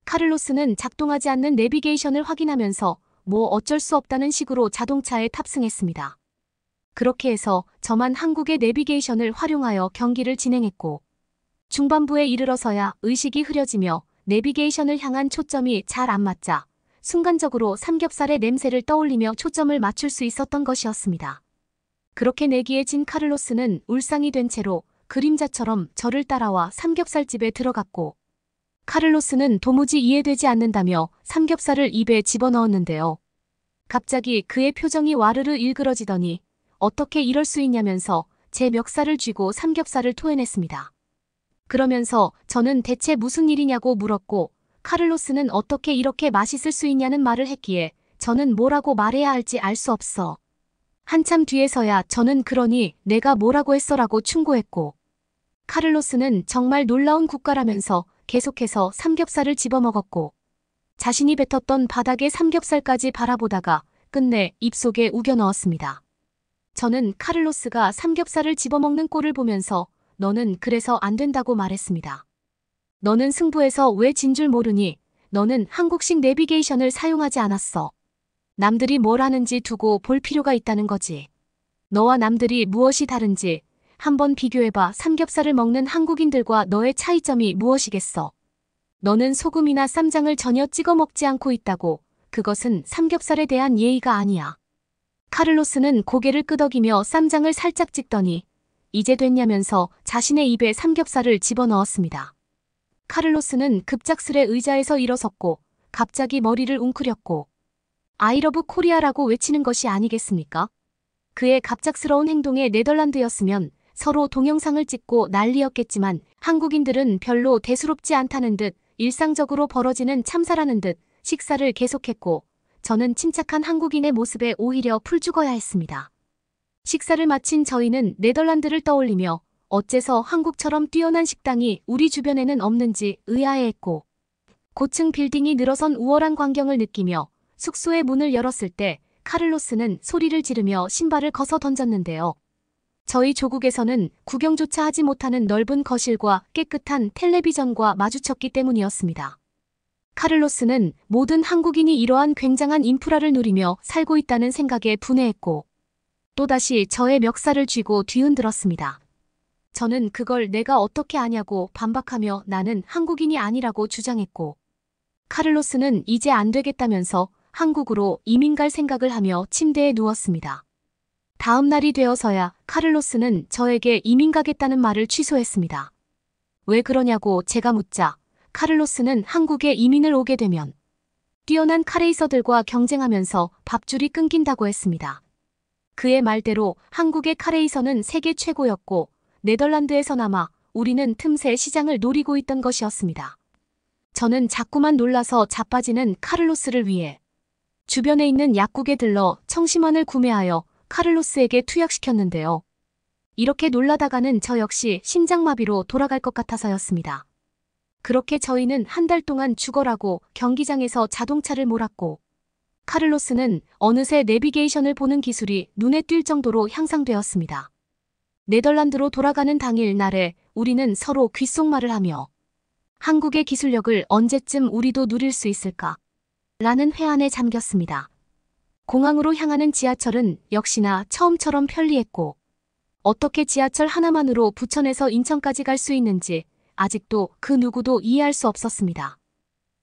Speaker 3: 카를로스는 작동하지 않는 내비게이션을 확인하면서 뭐 어쩔 수 없다는 식으로 자동차에 탑승했습니다. 그렇게 해서 저만 한국의 내비게이션을 활용하여 경기를 진행했고 중반부에 이르러서야 의식이 흐려지며 내비게이션을 향한 초점이 잘 안 맞자 순간적으로 삼겹살의 냄새를 떠올리며 초점을 맞출 수 있었던 것이었습니다. 그렇게 내기에 진 카를로스는 울상이 된 채로 그림자처럼 저를 따라와 삼겹살집에 들어갔고 카를로스는 도무지 이해되지 않는다며 삼겹살을 입에 집어넣었는데요. 갑자기 그의 표정이 와르르 일그러지더니 어떻게 이럴 수 있냐면서 제 멱살을 쥐고 삼겹살을 토해냈습니다. 그러면서 저는 대체 무슨 일이냐고 물었고 카를로스는 어떻게 이렇게 맛있을 수 있냐는 말을 했기에 저는 뭐라고 말해야 할지 알 수 없어. 한참 뒤에서야 저는 그러니 내가 뭐라고 했어라고 충고했고 카를로스는 정말 놀라운 국가라면서 계속해서 삼겹살을 집어먹었고 자신이 뱉었던 바닥의 삼겹살까지 바라보다가 끝내 입속에 우겨 넣었습니다. 저는 카를로스가 삼겹살을 집어먹는 꼴을 보면서 너는 그래서 안 된다고 말했습니다. 너는 승부에서 왜 진 줄 모르니 너는 한국식 내비게이션을 사용하지 않았어. 남들이 뭘 하는지 두고 볼 필요가 있다는 거지. 너와 남들이 무엇이 다른지 한번 비교해봐. 삼겹살을 먹는 한국인들과 너의 차이점이 무엇이겠어. 너는 소금이나 쌈장을 전혀 찍어 먹지 않고 있다고. 그것은 삼겹살에 대한 예의가 아니야. 카를로스는 고개를 끄덕이며 쌈장을 살짝 찍더니 이제 됐냐면서 자신의 입에 삼겹살을 집어넣었습니다. 카를로스는 급작스레 의자에서 일어섰고 갑자기 머리를 웅크렸고 I love Korea라고 외치는 것이 아니겠습니까? 그의 갑작스러운 행동에 네덜란드였으면 서로 동영상을 찍고 난리였겠지만 한국인들은 별로 대수롭지 않다는 듯 일상적으로 벌어지는 참사라는 듯 식사를 계속했고 저는 침착한 한국인의 모습에 오히려 풀죽어야 했습니다. 식사를 마친 저희는 네덜란드를 떠올리며 어째서 한국처럼 뛰어난 식당이 우리 주변에는 없는지 의아해했고 고층 빌딩이 늘어선 우월한 광경을 느끼며 숙소의 문을 열었을 때 카를로스는 소리를 지르며 신발을 거서 던졌는데요. 저희 조국에서는 구경조차 하지 못하는 넓은 거실과 깨끗한 텔레비전과 마주쳤기 때문이었습니다. 카를로스는 모든 한국인이 이러한 굉장한 인프라를 누리며 살고 있다는 생각에 분해했고 또다시 저의 멱살을 쥐고 뒤흔들었습니다. 저는 그걸 내가 어떻게 아냐고 반박하며 나는 한국인이 아니라고 주장했고 카를로스는 이제 안 되겠다면서 한국으로 이민 갈 생각을 하며 침대에 누웠습니다. 다음 날이 되어서야 카를로스는 저에게 이민 가겠다는 말을 취소했습니다. 왜 그러냐고 제가 묻자 카를로스는 한국에 이민을 오게 되면 뛰어난 카레이서들과 경쟁하면서 밥줄이 끊긴다고 했습니다. 그의 말대로 한국의 카레이서는 세계 최고였고 네덜란드에서나마 우리는 틈새 시장을 노리고 있던 것이었습니다. 저는 자꾸만 놀라서 자빠지는 카를로스를 위해 주변에 있는 약국에 들러 청심환을 구매하여 카를로스에게 투약시켰는데요. 이렇게 놀라다가는 저 역시 심장마비로 돌아갈 것 같아서였습니다. 그렇게 저희는 한 달 동안 죽어라고 경기장에서 자동차를 몰았고 카를로스는 어느새 내비게이션을 보는 기술이 눈에 띌 정도로 향상되었습니다. 네덜란드로 돌아가는 당일 날에 우리는 서로 귓속말을 하며 한국의 기술력을 언제쯤 우리도 누릴 수 있을까? 라는 회한에 잠겼습니다. 공항으로 향하는 지하철은 역시나 처음처럼 편리했고 어떻게 지하철 하나만으로 부천에서 인천까지 갈 수 있는지 아직도 그 누구도 이해할 수 없었습니다.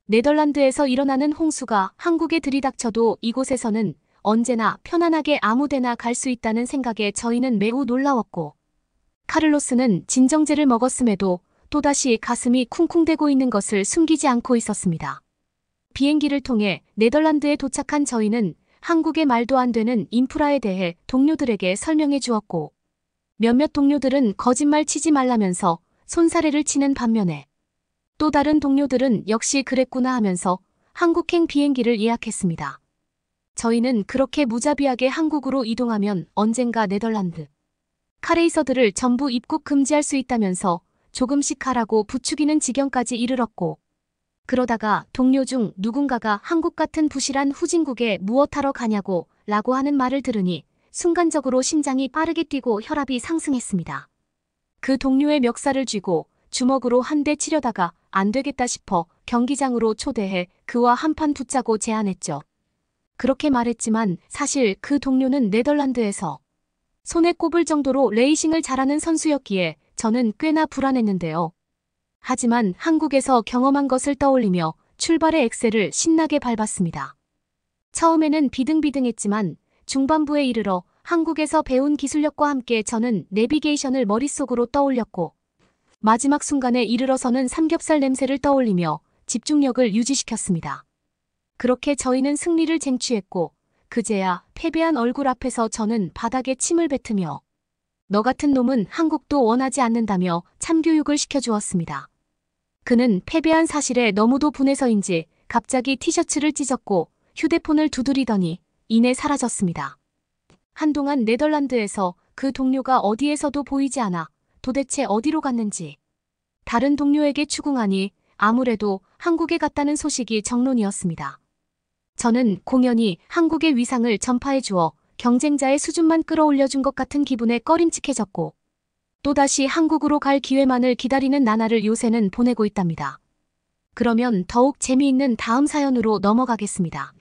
Speaker 3: 네덜란드에서 일어나는 홍수가 한국에 들이닥쳐도 이곳에서는 언제나 편안하게 아무데나 갈 수 있다는 생각에 저희는 매우 놀라웠고 카를로스는 진정제를 먹었음에도 또다시 가슴이 쿵쿵대고 있는 것을 숨기지 않고 있었습니다. 비행기를 통해 네덜란드에 도착한 저희는 한국의 말도 안 되는 인프라에 대해 동료들에게 설명해 주었고 몇몇 동료들은 거짓말 치지 말라면서 손사래를 치는 반면에 또 다른 동료들은 역시 그랬구나 하면서 한국행 비행기를 예약했습니다. 저희는 그렇게 무자비하게 한국으로 이동하면 언젠가 네덜란드 카레이서들을 전부 입국 금지할 수 있다면서 조금씩 가라고 부추기는 지경까지 이르렀고 그러다가 동료 중 누군가가 한국 같은 부실한 후진국에 무엇하러 가냐고 라고 하는 말을 들으니 순간적으로 심장이 빠르게 뛰고 혈압이 상승했습니다. 그 동료의 멱살을 쥐고 주먹으로 한 대 치려다가 안 되겠다 싶어 경기장으로 초대해 그와 한판 붙자고 제안했죠. 그렇게 말했지만 사실 그 동료는 네덜란드에서 손에 꼽을 정도로 레이싱을 잘하는 선수였기에 저는 꽤나 불안했는데요. 하지만 한국에서 경험한 것을 떠올리며 출발의 엑셀을 신나게 밟았습니다. 처음에는 비등비등했지만 중반부에 이르러 한국에서 배운 기술력과 함께 저는 내비게이션을 머릿속으로 떠올렸고 마지막 순간에 이르러서는 삼겹살 냄새를 떠올리며 집중력을 유지시켰습니다. 그렇게 저희는 승리를 쟁취했고 그제야 패배한 얼굴 앞에서 저는 바닥에 침을 뱉으며 너 같은 놈은 한국도 원하지 않는다며 참교육을 시켜주었습니다. 그는 패배한 사실에 너무도 분해서인지 갑자기 티셔츠를 찢었고 휴대폰을 두드리더니 이내 사라졌습니다. 한동안 네덜란드에서 그 동료가 어디에서도 보이지 않아 도대체 어디로 갔는지 다른 동료에게 추궁하니 아무래도 한국에 갔다는 소식이 정론이었습니다. 저는 공연히 한국의 위상을 전파해 주어 경쟁자의 수준만 끌어올려준 것 같은 기분에 꺼림칙해졌고 또다시 한국으로 갈 기회만을 기다리는 나날을 요새는 보내고 있답니다. 그러면 더욱 재미있는 다음 사연으로 넘어가겠습니다.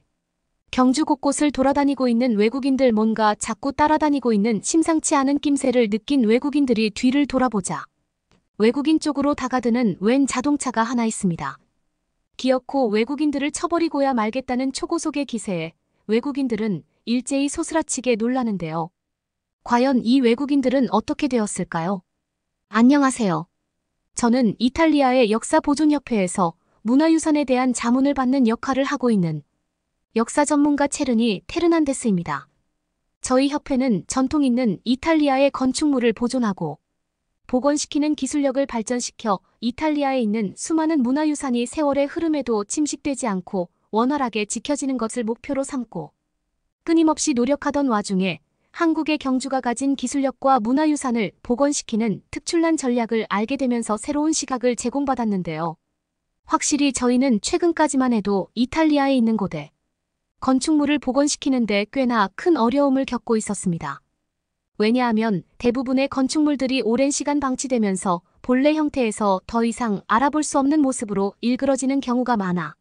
Speaker 3: 경주 곳곳을 돌아다니고 있는 외국인들 뭔가 자꾸 따라다니고 있는 심상치 않은 낌새를 느낀 외국인들이 뒤를 돌아보자 외국인 쪽으로 다가드는 웬 자동차가 하나 있습니다. 기어코 외국인들을 쳐버리고야 말겠다는 초고속의 기세에 외국인들은 일제히 소스라치게 놀라는데요. 과연 이 외국인들은 어떻게 되었을까요? 안녕하세요. 저는 이탈리아의 역사보존협회에서 문화유산에 대한 자문을 받는 역할을 하고 있는 역사 전문가 체르니 테르난데스입니다. 저희 협회는 전통 있는 이탈리아의 건축물을 보존하고 복원시키는 기술력을 발전시켜 이탈리아에 있는 수많은 문화유산이 세월의 흐름에도 침식되지 않고 원활하게 지켜지는 것을 목표로 삼고 끊임없이 노력하던 와중에 한국의 경주가 가진 기술력과 문화유산을 복원시키는 특출난 전략을 알게 되면서 새로운 시각을 제공받았는데요. 확실히 저희는 최근까지만 해도 이탈리아에 있는 곳에 건축물을 복원시키는데 꽤나 큰 어려움을 겪고 있었습니다. 왜냐하면 대부분의 건축물들이 오랜 시간 방치되면서 본래 형태에서 더 이상 알아볼 수 없는 모습으로 일그러지는 경우가 많아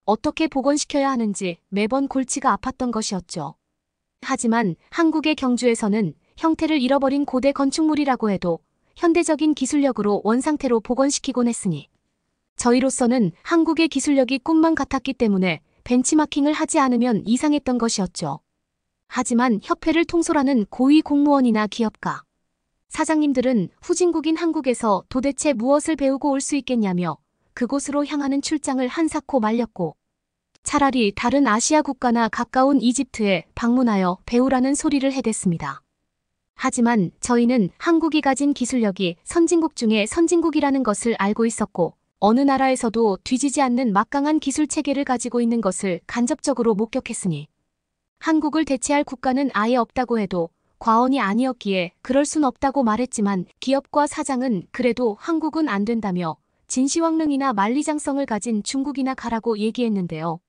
Speaker 3: 어떻게 복원시켜야 하는지 매번 골치가 아팠던 것이었죠. 하지만 한국의 경주에서는 형태를 잃어버린 고대 건축물이라고 해도 현대적인 기술력으로 원상태로 복원시키곤 했으니 저희로서는 한국의 기술력이 꿈만 같았기 때문에 벤치마킹을 하지 않으면 이상했던 것이었죠. 하지만 협회를 통솔하는 고위 공무원이나 기업가, 사장님들은 후진국인 한국에서 도대체 무엇을 배우고 올 수 있겠냐며 그곳으로 향하는 출장을 한사코 말렸고, 차라리 다른 아시아 국가나 가까운 이집트에 방문하여 배우라는 소리를 해댔습니다. 하지만 저희는 한국이 가진 기술력이 선진국 중에 선진국이라는 것을 알고 있었고, 어느 나라에서도 뒤지지 않는 막강한 기술 체계를 가지고 있는 것을 간접적으로 목격했으니, 한국을 대체할 국가는 아예 없다고 해도 과언이 아니었기에 그럴 순 없다고 말했지만, 기업과 사장은 그래도 한국은 안 된다며 진시황릉이나 만리장성을 가진 중국이나 가라고 얘기했는데요.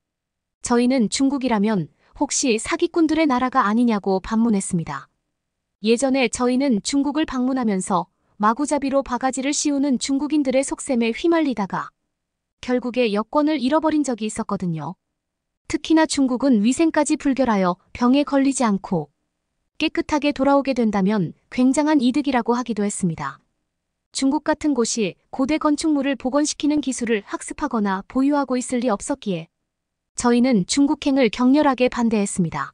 Speaker 3: 저희는 중국이라면 혹시 사기꾼들의 나라가 아니냐고 반문했습니다. 예전에 저희는 중국을 방문하면서 마구잡이로 바가지를 씌우는 중국인들의 속셈에 휘말리다가 결국에 여권을 잃어버린 적이 있었거든요. 특히나 중국은 위생까지 불결하여 병에 걸리지 않고 깨끗하게 돌아오게 된다면 굉장한 이득이라고 하기도 했습니다. 중국 같은 곳이 고대 건축물을 복원시키는 기술을 학습하거나 보유하고 있을 리 없었기에 저희는 중국행을 격렬하게 반대했습니다.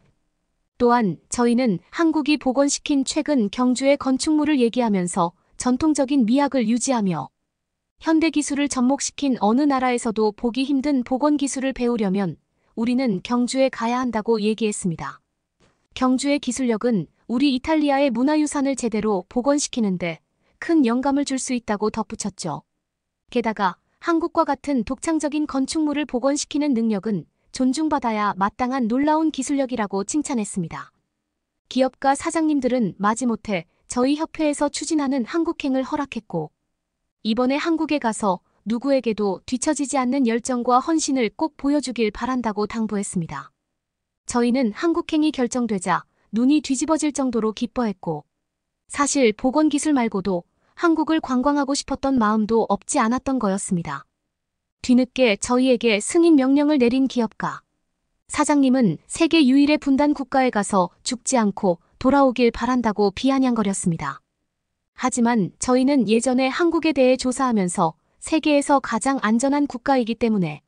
Speaker 3: 또한 저희는 한국이 복원시킨 최근 경주의 건축물을 얘기하면서 전통적인 미학을 유지하며 현대 기술을 접목시킨 어느 나라에서도 보기 힘든 복원 기술을 배우려면 우리는 경주에 가야 한다고 얘기했습니다. 경주의 기술력은 우리 이탈리아의 문화유산을 제대로 복원시키는데 큰 영감을 줄 수 있다고 덧붙였죠. 게다가 한국과 같은 독창적인 건축물을 복원시키는 능력은 존중받아야 마땅한 놀라운 기술력이라고 칭찬했습니다. 기업가 사장님들은 마지못해 저희 협회에서 추진하는 한국행을 허락했고, 이번에 한국에 가서 누구에게도 뒤처지지 않는 열정과 헌신을 꼭 보여주길 바란다고 당부했습니다. 저희는 한국행이 결정되자 눈이 뒤집어질 정도로 기뻐했고, 사실 복원 기술 말고도 한국을 관광하고 싶었던 마음도 없지 않았던 거였습니다. 뒤늦게 저희에게 승인 명령을 내린 기업가, 사장님은 세계 유일의 분단 국가에 가서 죽지 않고 돌아오길 바란다고 비아냥거렸습니다. 하지만 저희는 예전에 한국에 대해 조사하면서 세계에서 가장 안전한 국가이기 때문에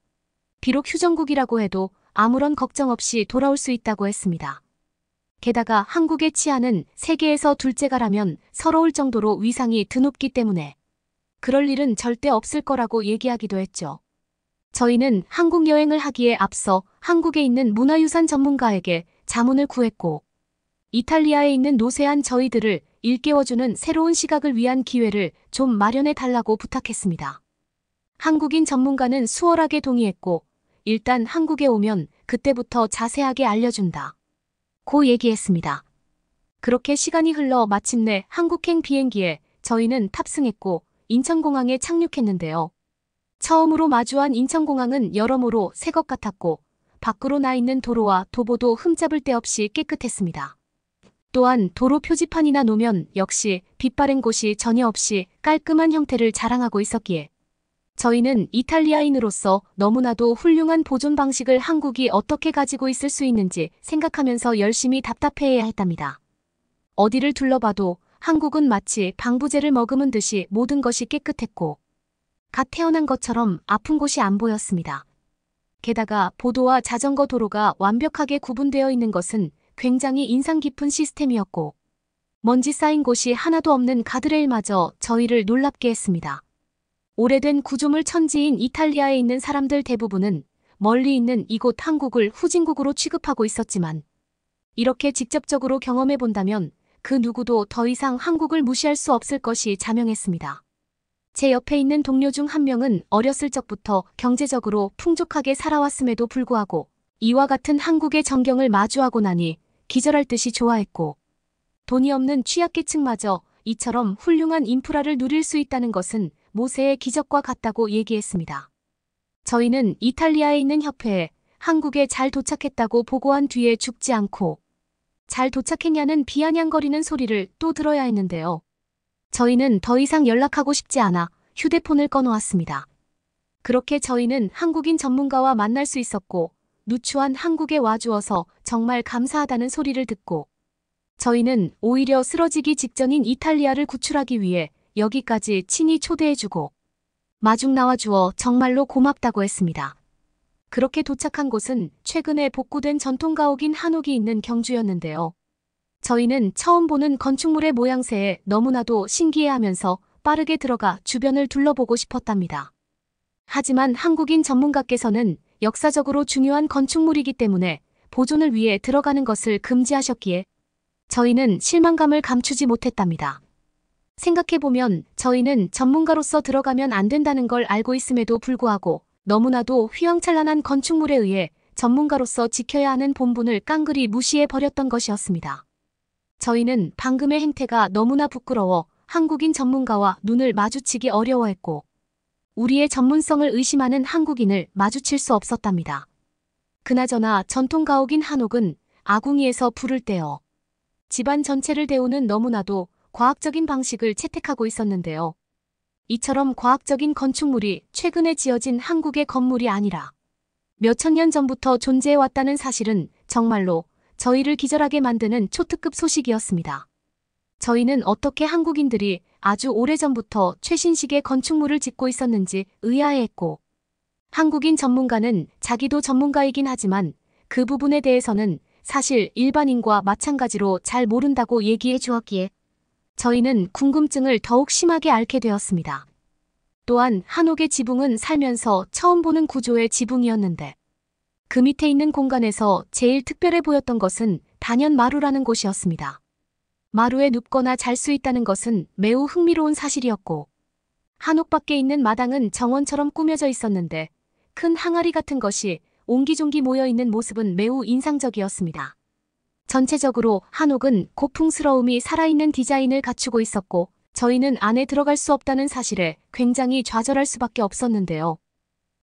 Speaker 3: 비록 휴전국이라고 해도 아무런 걱정 없이 돌아올 수 있다고 했습니다. 게다가 한국의 치안은 세계에서 둘째가라면 서러울 정도로 위상이 드높기 때문에 그럴 일은 절대 없을 거라고 얘기하기도 했죠. 저희는 한국 여행을 하기에 앞서 한국에 있는 문화유산 전문가에게 자문을 구했고, 이탈리아에 있는 노쇠한 저희들을 일깨워주는 새로운 시각을 위한 기회를 좀 마련해 달라고 부탁했습니다. 한국인 전문가는 수월하게 동의했고, 일단 한국에 오면 그때부터 자세하게 알려준다 고 얘기했습니다. 그렇게 시간이 흘러 마침내 한국행 비행기에 저희는 탑승했고 인천공항에 착륙했는데요. 처음으로 마주한 인천공항은 여러모로 새 것 같았고, 밖으로 나 있는 도로와 도보도 흠잡을 데 없이 깨끗했습니다. 또한 도로 표지판이나 노면 역시 빛바랜 곳이 전혀 없이 깔끔한 형태를 자랑하고 있었기에 저희는 이탈리아인으로서 너무나도 훌륭한 보존 방식을 한국이 어떻게 가지고 있을 수 있는지 생각하면서 열심히 답답해해야 했답니다. 어디를 둘러봐도 한국은 마치 방부제를 머금은 듯이 모든 것이 깨끗했고 갓 태어난 것처럼 아픈 곳이 안 보였습니다. 게다가 보도와 자전거 도로가 완벽하게 구분되어 있는 것은 굉장히 인상 깊은 시스템이었고, 먼지 쌓인 곳이 하나도 없는 가드레일마저 저희를 놀랍게 했습니다. 오래된 구조물 천지인 이탈리아에 있는 사람들 대부분은 멀리 있는 이곳 한국을 후진국으로 취급하고 있었지만, 이렇게 직접적으로 경험해 본다면 그 누구도 더 이상 한국을 무시할 수 없을 것이 자명했습니다. 제 옆에 있는 동료 중 한 명은 어렸을 적부터 경제적으로 풍족하게 살아왔음에도 불구하고 이와 같은 한국의 전경을 마주하고 나니 기절할 듯이 좋아했고, 돈이 없는 취약계층마저 이처럼 훌륭한 인프라를 누릴 수 있다는 것은 모세의 기적과 같다고 얘기했습니다. 저희는 이탈리아에 있는 협회에 한국에 잘 도착했다고 보고한 뒤에 죽지 않고 잘 도착했냐는 비아냥거리는 소리를 또 들어야 했는데요. 저희는 더 이상 연락하고 싶지 않아 휴대폰을 꺼놓았습니다. 그렇게 저희는 한국인 전문가와 만날 수 있었고, 누추한 한국에 와주어서 정말 감사하다는 소리를 듣고, 저희는 오히려 쓰러지기 직전인 이탈리아를 구출하기 위해 여기까지 친히 초대해주고 마중 나와주어 정말로 고맙다고 했습니다. 그렇게 도착한 곳은 최근에 복구된 전통가옥인 한옥이 있는 경주였는데요. 저희는 처음 보는 건축물의 모양새에 너무나도 신기해하면서 빠르게 들어가 주변을 둘러보고 싶었답니다. 하지만 한국인 전문가께서는 역사적으로 중요한 건축물이기 때문에 보존을 위해 들어가는 것을 금지하셨기에 저희는 실망감을 감추지 못했답니다. 생각해보면 저희는 전문가로서 들어가면 안 된다는 걸 알고 있음에도 불구하고 너무나도 휘황찬란한 건축물에 의해 전문가로서 지켜야 하는 본분을 깡그리 무시해버렸던 것이었습니다. 저희는 방금의 행태가 너무나 부끄러워 한국인 전문가와 눈을 마주치기 어려워했고 우리의 전문성을 의심하는 한국인을 마주칠 수 없었답니다. 그나저나 전통가옥인 한옥은 아궁이에서 불을 떼어 집안 전체를 데우는 너무나도 과학적인 방식을 채택하고 있었는데요. 이처럼 과학적인 건축물이 최근에 지어진 한국의 건물이 아니라 몇천 년 전부터 존재해왔다는 사실은 정말로 저희를 기절하게 만드는 초특급 소식이었습니다. 저희는 어떻게 한국인들이 아주 오래전부터 최신식의 건축물을 짓고 있었는지 의아해했고 한국인 전문가는 자기도 전문가이긴 하지만 그 부분에 대해서는 사실 일반인과 마찬가지로 잘 모른다고 얘기해 주었기에 저희는 궁금증을 더욱 심하게 앓게 되었습니다. 또한 한옥의 지붕은 살면서 처음 보는 구조의 지붕이었는데 그 밑에 있는 공간에서 제일 특별해 보였던 것은 단연 마루라는 곳이었습니다. 마루에 눕거나 잘 수 있다는 것은 매우 흥미로운 사실이었고 한옥 밖에 있는 마당은 정원처럼 꾸며져 있었는데 큰 항아리 같은 것이 옹기종기 모여있는 모습은 매우 인상적이었습니다. 전체적으로 한옥은 고풍스러움이 살아있는 디자인을 갖추고 있었고 저희는 안에 들어갈 수 없다는 사실에 굉장히 좌절할 수밖에 없었는데요.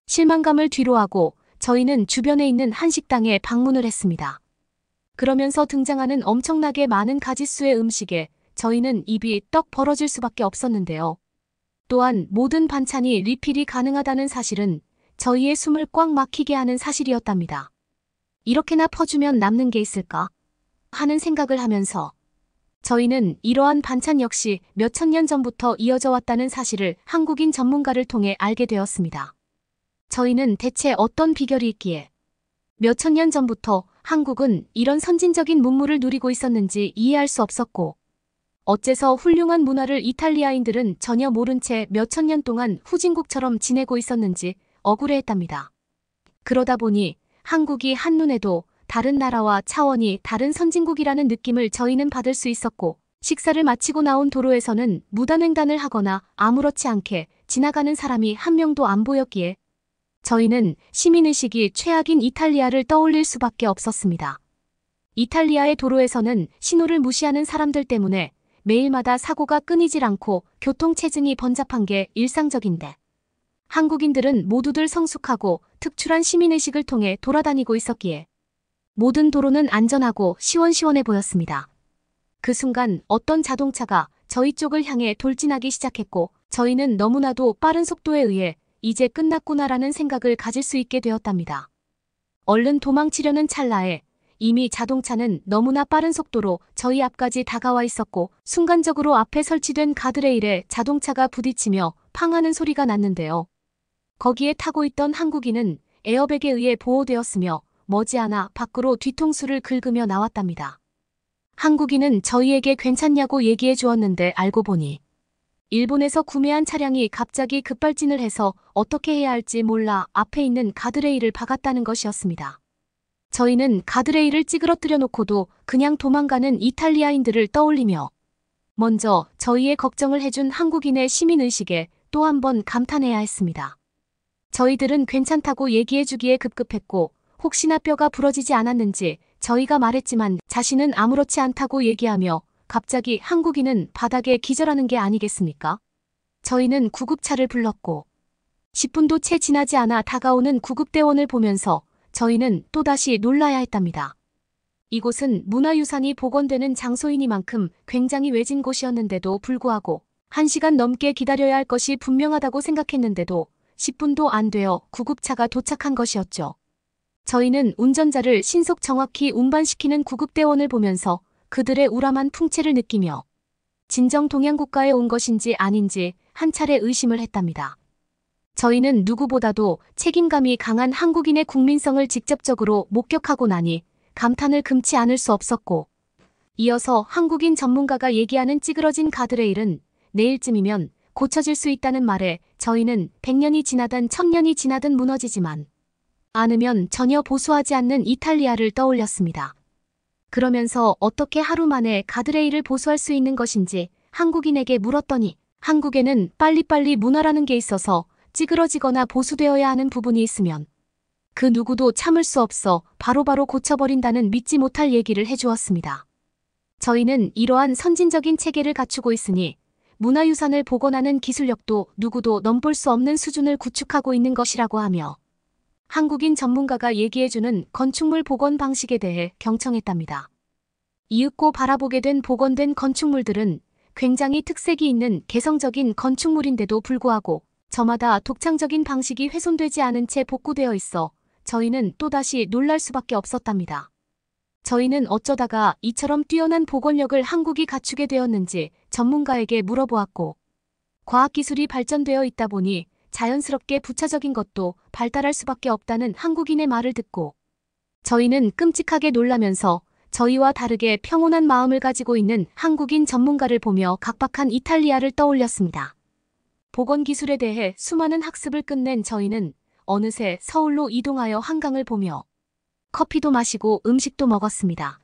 Speaker 3: 실망감을 뒤로하고 저희는 주변에 있는 한식당에 방문을 했습니다. 그러면서 등장하는 엄청나게 많은 가짓수의 음식에 저희는 입이 떡 벌어질 수밖에 없었는데요. 또한 모든 반찬이 리필이 가능하다는 사실은 저희의 숨을 꽉 막히게 하는 사실이었답니다. 이렇게나 퍼주면 남는 게 있을까 하는 생각을 하면서 저희는 이러한 반찬 역시 몇천 년 전부터 이어져 왔다는 사실을 한국인 전문가를 통해 알게 되었습니다. 저희는 대체 어떤 비결이 있기에 몇천 년 전부터 한국은 이런 선진적인 문물을 누리고 있었는지 이해할 수 없었고 어째서 훌륭한 문화를 이탈리아인들은 전혀 모른 채 몇천 년 동안 후진국처럼 지내고 있었는지 억울해했답니다. 그러다 보니 한국이 한눈에도 다른 나라와 차원이 다른 선진국이라는 느낌을 저희는 받을 수 있었고 식사를 마치고 나온 도로에서는 무단횡단을 하거나 아무렇지 않게 지나가는 사람이 한 명도 안 보였기에 저희는 시민의식이 최악인 이탈리아를 떠올릴 수밖에 없었습니다. 이탈리아의 도로에서는 신호를 무시하는 사람들 때문에 매일마다 사고가 끊이질 않고 교통체증이 번잡한 게 일상적인데 한국인들은 모두들 성숙하고 특출한 시민의식을 통해 돌아다니고 있었기에 모든 도로는 안전하고 시원시원해 보였습니다. 그 순간 어떤 자동차가 저희 쪽을 향해 돌진하기 시작했고 저희는 너무나도 빠른 속도에 의해 이제 끝났구나라는 생각을 가질 수 있게 되었답니다. 얼른 도망치려는 찰나에 이미 자동차는 너무나 빠른 속도로 저희 앞까지 다가와 있었고 순간적으로 앞에 설치된 가드레일에 자동차가 부딪히며 팡하는 소리가 났는데요. 거기에 타고 있던 한국인은 에어백에 의해 보호되었으며 머지않아 밖으로 뒤통수를 긁으며 나왔답니다. 한국인은 저희에게 괜찮냐고 얘기해 주었는데 알고 보니 일본에서 구매한 차량이 갑자기 급발진을 해서 어떻게 해야 할지 몰라 앞에 있는 가드레일을 박았다는 것이었습니다. 저희는 가드레일을 찌그러뜨려 놓고도 그냥 도망가는 이탈리아인들을 떠올리며 먼저 저희의 걱정을 해준 한국인의 시민의식에 또 한 번 감탄해야 했습니다. 저희들은 괜찮다고 얘기해주기에 급급했고 혹시나 뼈가 부러지지 않았는지 저희가 말했지만 자신은 아무렇지 않다고 얘기하며 갑자기 한국인은 바닥에 기절하는 게 아니겠습니까? 저희는 구급차를 불렀고 10분도 채 지나지 않아 다가오는 구급대원을 보면서 저희는 또다시 놀라야 했답니다. 이곳은 문화유산이 복원되는 장소이니만큼 굉장히 외진 곳이었는데도 불구하고 1시간 넘게 기다려야 할 것이 분명하다고 생각했는데도 10분도 안 되어 구급차가 도착한 것이었죠. 저희는 운전자를 신속 정확히 운반시키는 구급대원을 보면서 그들의 우람한 풍채를 느끼며 진정 동양국가에 온 것인지 아닌지 한 차례 의심을 했답니다. 저희는 누구보다도 책임감이 강한 한국인의 국민성을 직접적으로 목격하고 나니 감탄을 금치 않을 수 없었고, 이어서 한국인 전문가가 얘기하는 찌그러진 가드레일은 내일쯤이면 고쳐질 수 있다는 말에 저희는 100년이 지나든 1000년이 지나든 무너지지만 않으면 전혀 보수하지 않는 이탈리아를 떠올렸습니다. 그러면서 어떻게 하루 만에 가드레일을 보수할 수 있는 것인지 한국인에게 물었더니, 한국에는 빨리빨리 문화라는 게 있어서 찌그러지거나 보수되어야 하는 부분이 있으면 그 누구도 참을 수 없어 바로바로 고쳐버린다는 믿지 못할 얘기를 해주었습니다. 저희는 이러한 선진적인 체계를 갖추고 있으니 문화유산을 복원하는 기술력도 누구도 넘볼 수 없는 수준을 구축하고 있는 것이라고 하며 한국인 전문가가 얘기해주는 건축물 복원 방식에 대해 경청했답니다. 이윽고 바라보게 된 복원된 건축물들은 굉장히 특색이 있는 개성적인 건축물인데도 불구하고 저마다 독창적인 방식이 훼손되지 않은 채 복구되어 있어 저희는 또다시 놀랄 수밖에 없었답니다. 저희는 어쩌다가 이처럼 뛰어난 복원력을 한국이 갖추게 되었는지 전문가에게 물어보았고, 과학기술이 발전되어 있다 보니 자연스럽게 부차적인 것도 발달할 수밖에 없다는 한국인의 말을 듣고 저희는 끔찍하게 놀라면서 저희와 다르게 평온한 마음을 가지고 있는 한국인 전문가를 보며 각박한 이탈리아를 떠올렸습니다. 복원 기술에 대해 수많은 학습을 끝낸 저희는 어느새 서울로 이동하여 한강을 보며 커피도 마시고 음식도 먹었습니다.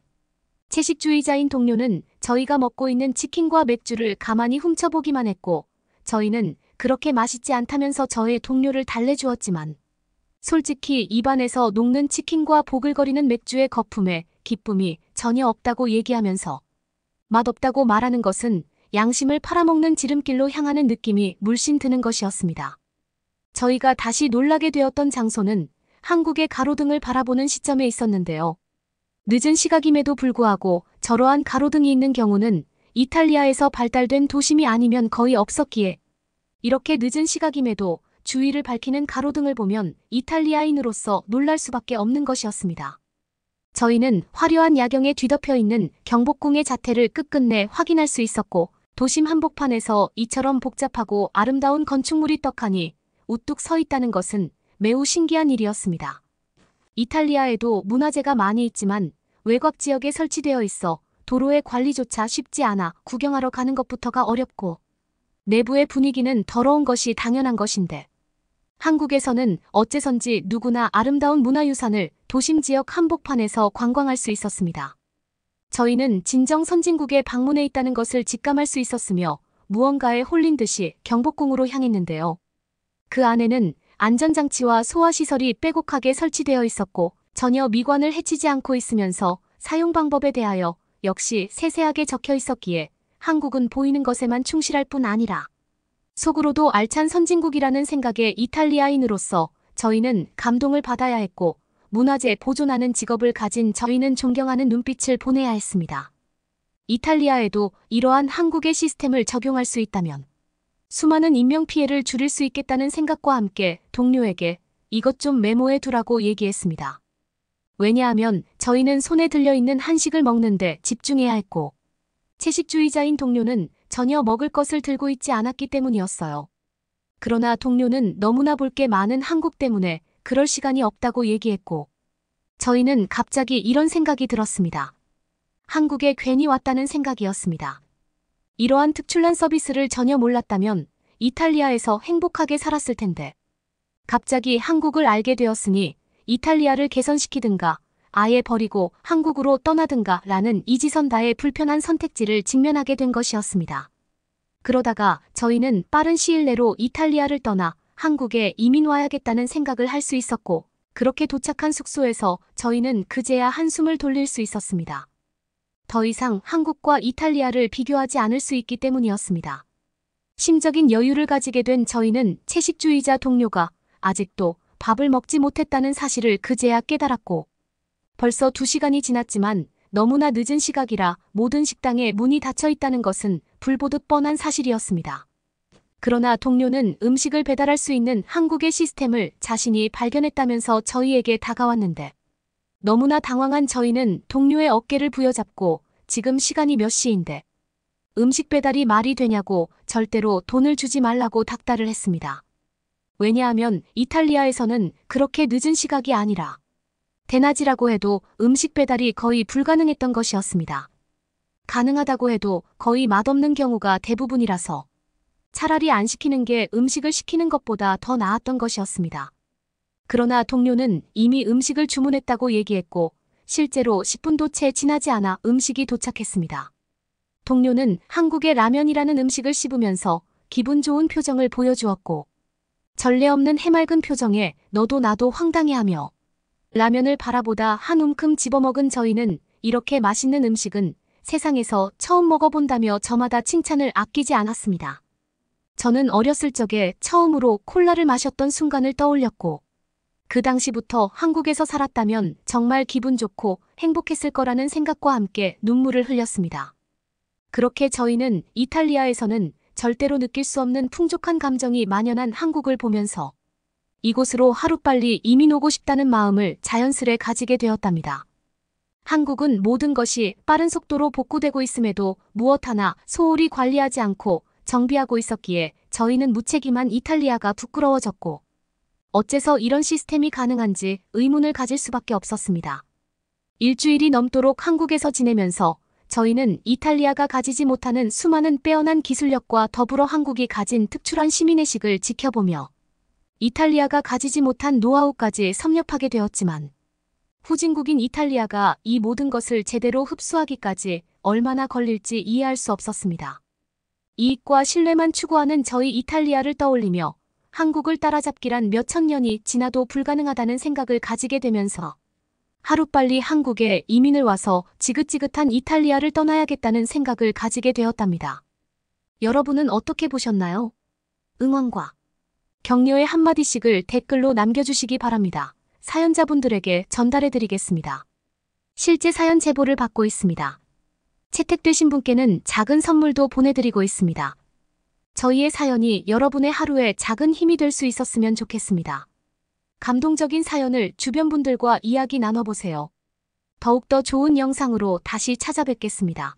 Speaker 3: 채식주의자인 동료는 저희가 먹고 있는 치킨과 맥주를 가만히 훔쳐보기만 했고, 저희는 그렇게 맛있지 않다면서 저의 동료를 달래주었지만 솔직히 입안에서 녹는 치킨과 보글거리는 맥주의 거품에 기쁨이 전혀 없다고 얘기하면서 맛없다고 말하는 것은 양심을 팔아먹는 지름길로 향하는 느낌이 물씬 드는 것이었습니다. 저희가 다시 놀라게 되었던 장소는 한국의 가로등을 바라보는 시점에 있었는데요. 늦은 시각임에도 불구하고 저러한 가로등이 있는 경우는 이탈리아에서 발달된 도심이 아니면 거의 없었기에 이렇게 늦은 시각임에도 주위를 밝히는 가로등을 보면 이탈리아인으로서 놀랄 수밖에 없는 것이었습니다. 저희는 화려한 야경에 뒤덮여 있는 경복궁의 자태를 끝끝내 확인할 수 있었고, 도심 한복판에서 이처럼 복잡하고 아름다운 건축물이 떡하니 우뚝 서 있다는 것은 매우 신기한 일이었습니다. 이탈리아에도 문화재가 많이 있지만 외곽 지역에 설치되어 있어 도로의 관리조차 쉽지 않아 구경하러 가는 것부터가 어렵고 내부의 분위기는 더러운 것이 당연한 것인데, 한국에서는 어째선지 누구나 아름다운 문화유산을 도심 지역 한복판에서 관광할 수 있었습니다. 저희는 진정 선진국에 방문해 있다는 것을 직감할 수 있었으며 무언가에 홀린 듯이 경복궁으로 향했는데요. 그 안에는 안전장치와 소화시설이 빼곡하게 설치되어 있었고 전혀 미관을 해치지 않고 있으면서 사용 방법에 대하여 역시 세세하게 적혀 있었기에 한국은 보이는 것에만 충실할 뿐 아니라 속으로도 알찬 선진국이라는 생각에 이탈리아인으로서 저희는 감동을 받아야 했고, 문화재 보존하는 직업을 가진 저희는 존경하는 눈빛을 보내야 했습니다. 이탈리아에도 이러한 한국의 시스템을 적용할 수 있다면 수많은 인명피해를 줄일 수 있겠다는 생각과 함께 동료에게 이것 좀 메모해 두라고 얘기했습니다. 왜냐하면 저희는 손에 들려있는 한식을 먹는데 집중해야 했고, 채식주의자인 동료는 전혀 먹을 것을 들고 있지 않았기 때문이었어요. 그러나 동료는 너무나 볼 게 많은 한국 때문에 그럴 시간이 없다고 얘기했고, 저희는 갑자기 이런 생각이 들었습니다. 한국에 괜히 왔다는 생각이었습니다. 이러한 특출난 서비스를 전혀 몰랐다면 이탈리아에서 행복하게 살았을 텐데, 갑자기 한국을 알게 되었으니 이탈리아를 개선시키든가 아예 버리고 한국으로 떠나든가 라는 이지선다의 불편한 선택지를 직면하게 된 것이었습니다. 그러다가 저희는 빠른 시일 내로 이탈리아를 떠나 한국에 이민 와야겠다는 생각을 할 수 있었고, 그렇게 도착한 숙소에서 저희는 그제야 한숨을 돌릴 수 있었습니다. 더 이상 한국과 이탈리아를 비교하지 않을 수 있기 때문이었습니다. 심적인 여유를 가지게 된 저희는 채식주의자 동료가 아직도 밥을 먹지 못했다는 사실을 그제야 깨달았고, 벌써 2시간이 지났지만 너무나 늦은 시각이라 모든 식당에 문이 닫혀 있다는 것은 불보듯 뻔한 사실이었습니다. 그러나 동료는 음식을 배달할 수 있는 한국의 시스템을 자신이 발견했다면서 저희에게 다가왔는데, 너무나 당황한 저희는 동료의 어깨를 부여잡고 지금 시간이 몇 시인데 음식 배달이 말이 되냐고 절대로 돈을 주지 말라고 닥달을 했습니다. 왜냐하면 이탈리아에서는 그렇게 늦은 시각이 아니라 대낮이라고 해도 음식 배달이 거의 불가능했던 것이었습니다. 가능하다고 해도 거의 맛없는 경우가 대부분이라서 차라리 안 시키는 게 음식을 시키는 것보다 더 나았던 것이었습니다. 그러나 동료는 이미 음식을 주문했다고 얘기했고 실제로 10분도 채 지나지 않아 음식이 도착했습니다. 동료는 한국의 라면이라는 음식을 씹으면서 기분 좋은 표정을 보여주었고 전례 없는 해맑은 표정에 너도 나도 황당해하며 라면을 바라보다 한 움큼 집어먹은 저희는 이렇게 맛있는 음식은 세상에서 처음 먹어본다며 저마다 칭찬을 아끼지 않았습니다. 저는 어렸을 적에 처음으로 콜라를 마셨던 순간을 떠올렸고 그 당시부터 한국에서 살았다면 정말 기분 좋고 행복했을 거라는 생각과 함께 눈물을 흘렸습니다. 그렇게 저희는 이탈리아에서는 절대로 느낄 수 없는 풍족한 감정이 만연한 한국을 보면서 이곳으로 하루빨리 이민 오고 싶다는 마음을 자연스레 가지게 되었답니다. 한국은 모든 것이 빠른 속도로 복구되고 있음에도 무엇 하나 소홀히 관리하지 않고 정비하고 있었기에 저희는 무책임한 이탈리아가 부끄러워졌고 어째서 이런 시스템이 가능한지 의문을 가질 수밖에 없었습니다. 일주일이 넘도록 한국에서 지내면서 저희는 이탈리아가 가지지 못하는 수많은 빼어난 기술력과 더불어 한국이 가진 특출한 시민의식을 지켜보며 이탈리아가 가지지 못한 노하우까지 섭렵하게 되었지만 후진국인 이탈리아가 이 모든 것을 제대로 흡수하기까지 얼마나 걸릴지 이해할 수 없었습니다. 이익과 신뢰만 추구하는 저희 이탈리아를 떠올리며 한국을 따라잡기란 몇천 년이 지나도 불가능하다는 생각을 가지게 되면서 하루빨리 한국에 이민을 와서 지긋지긋한 이탈리아를 떠나야겠다는 생각을 가지게 되었답니다. 여러분은 어떻게 보셨나요? 응원과 격려의 한마디씩을 댓글로 남겨주시기 바랍니다. 사연자분들에게 전달해드리겠습니다. 실제 사연 제보를 받고 있습니다. 채택되신 분께는 작은 선물도 보내드리고 있습니다. 저희의 사연이 여러분의 하루에 작은 힘이 될 수 있었으면 좋겠습니다. 감동적인 사연을 주변 분들과 이야기 나눠보세요. 더욱더 좋은 영상으로 다시 찾아뵙겠습니다.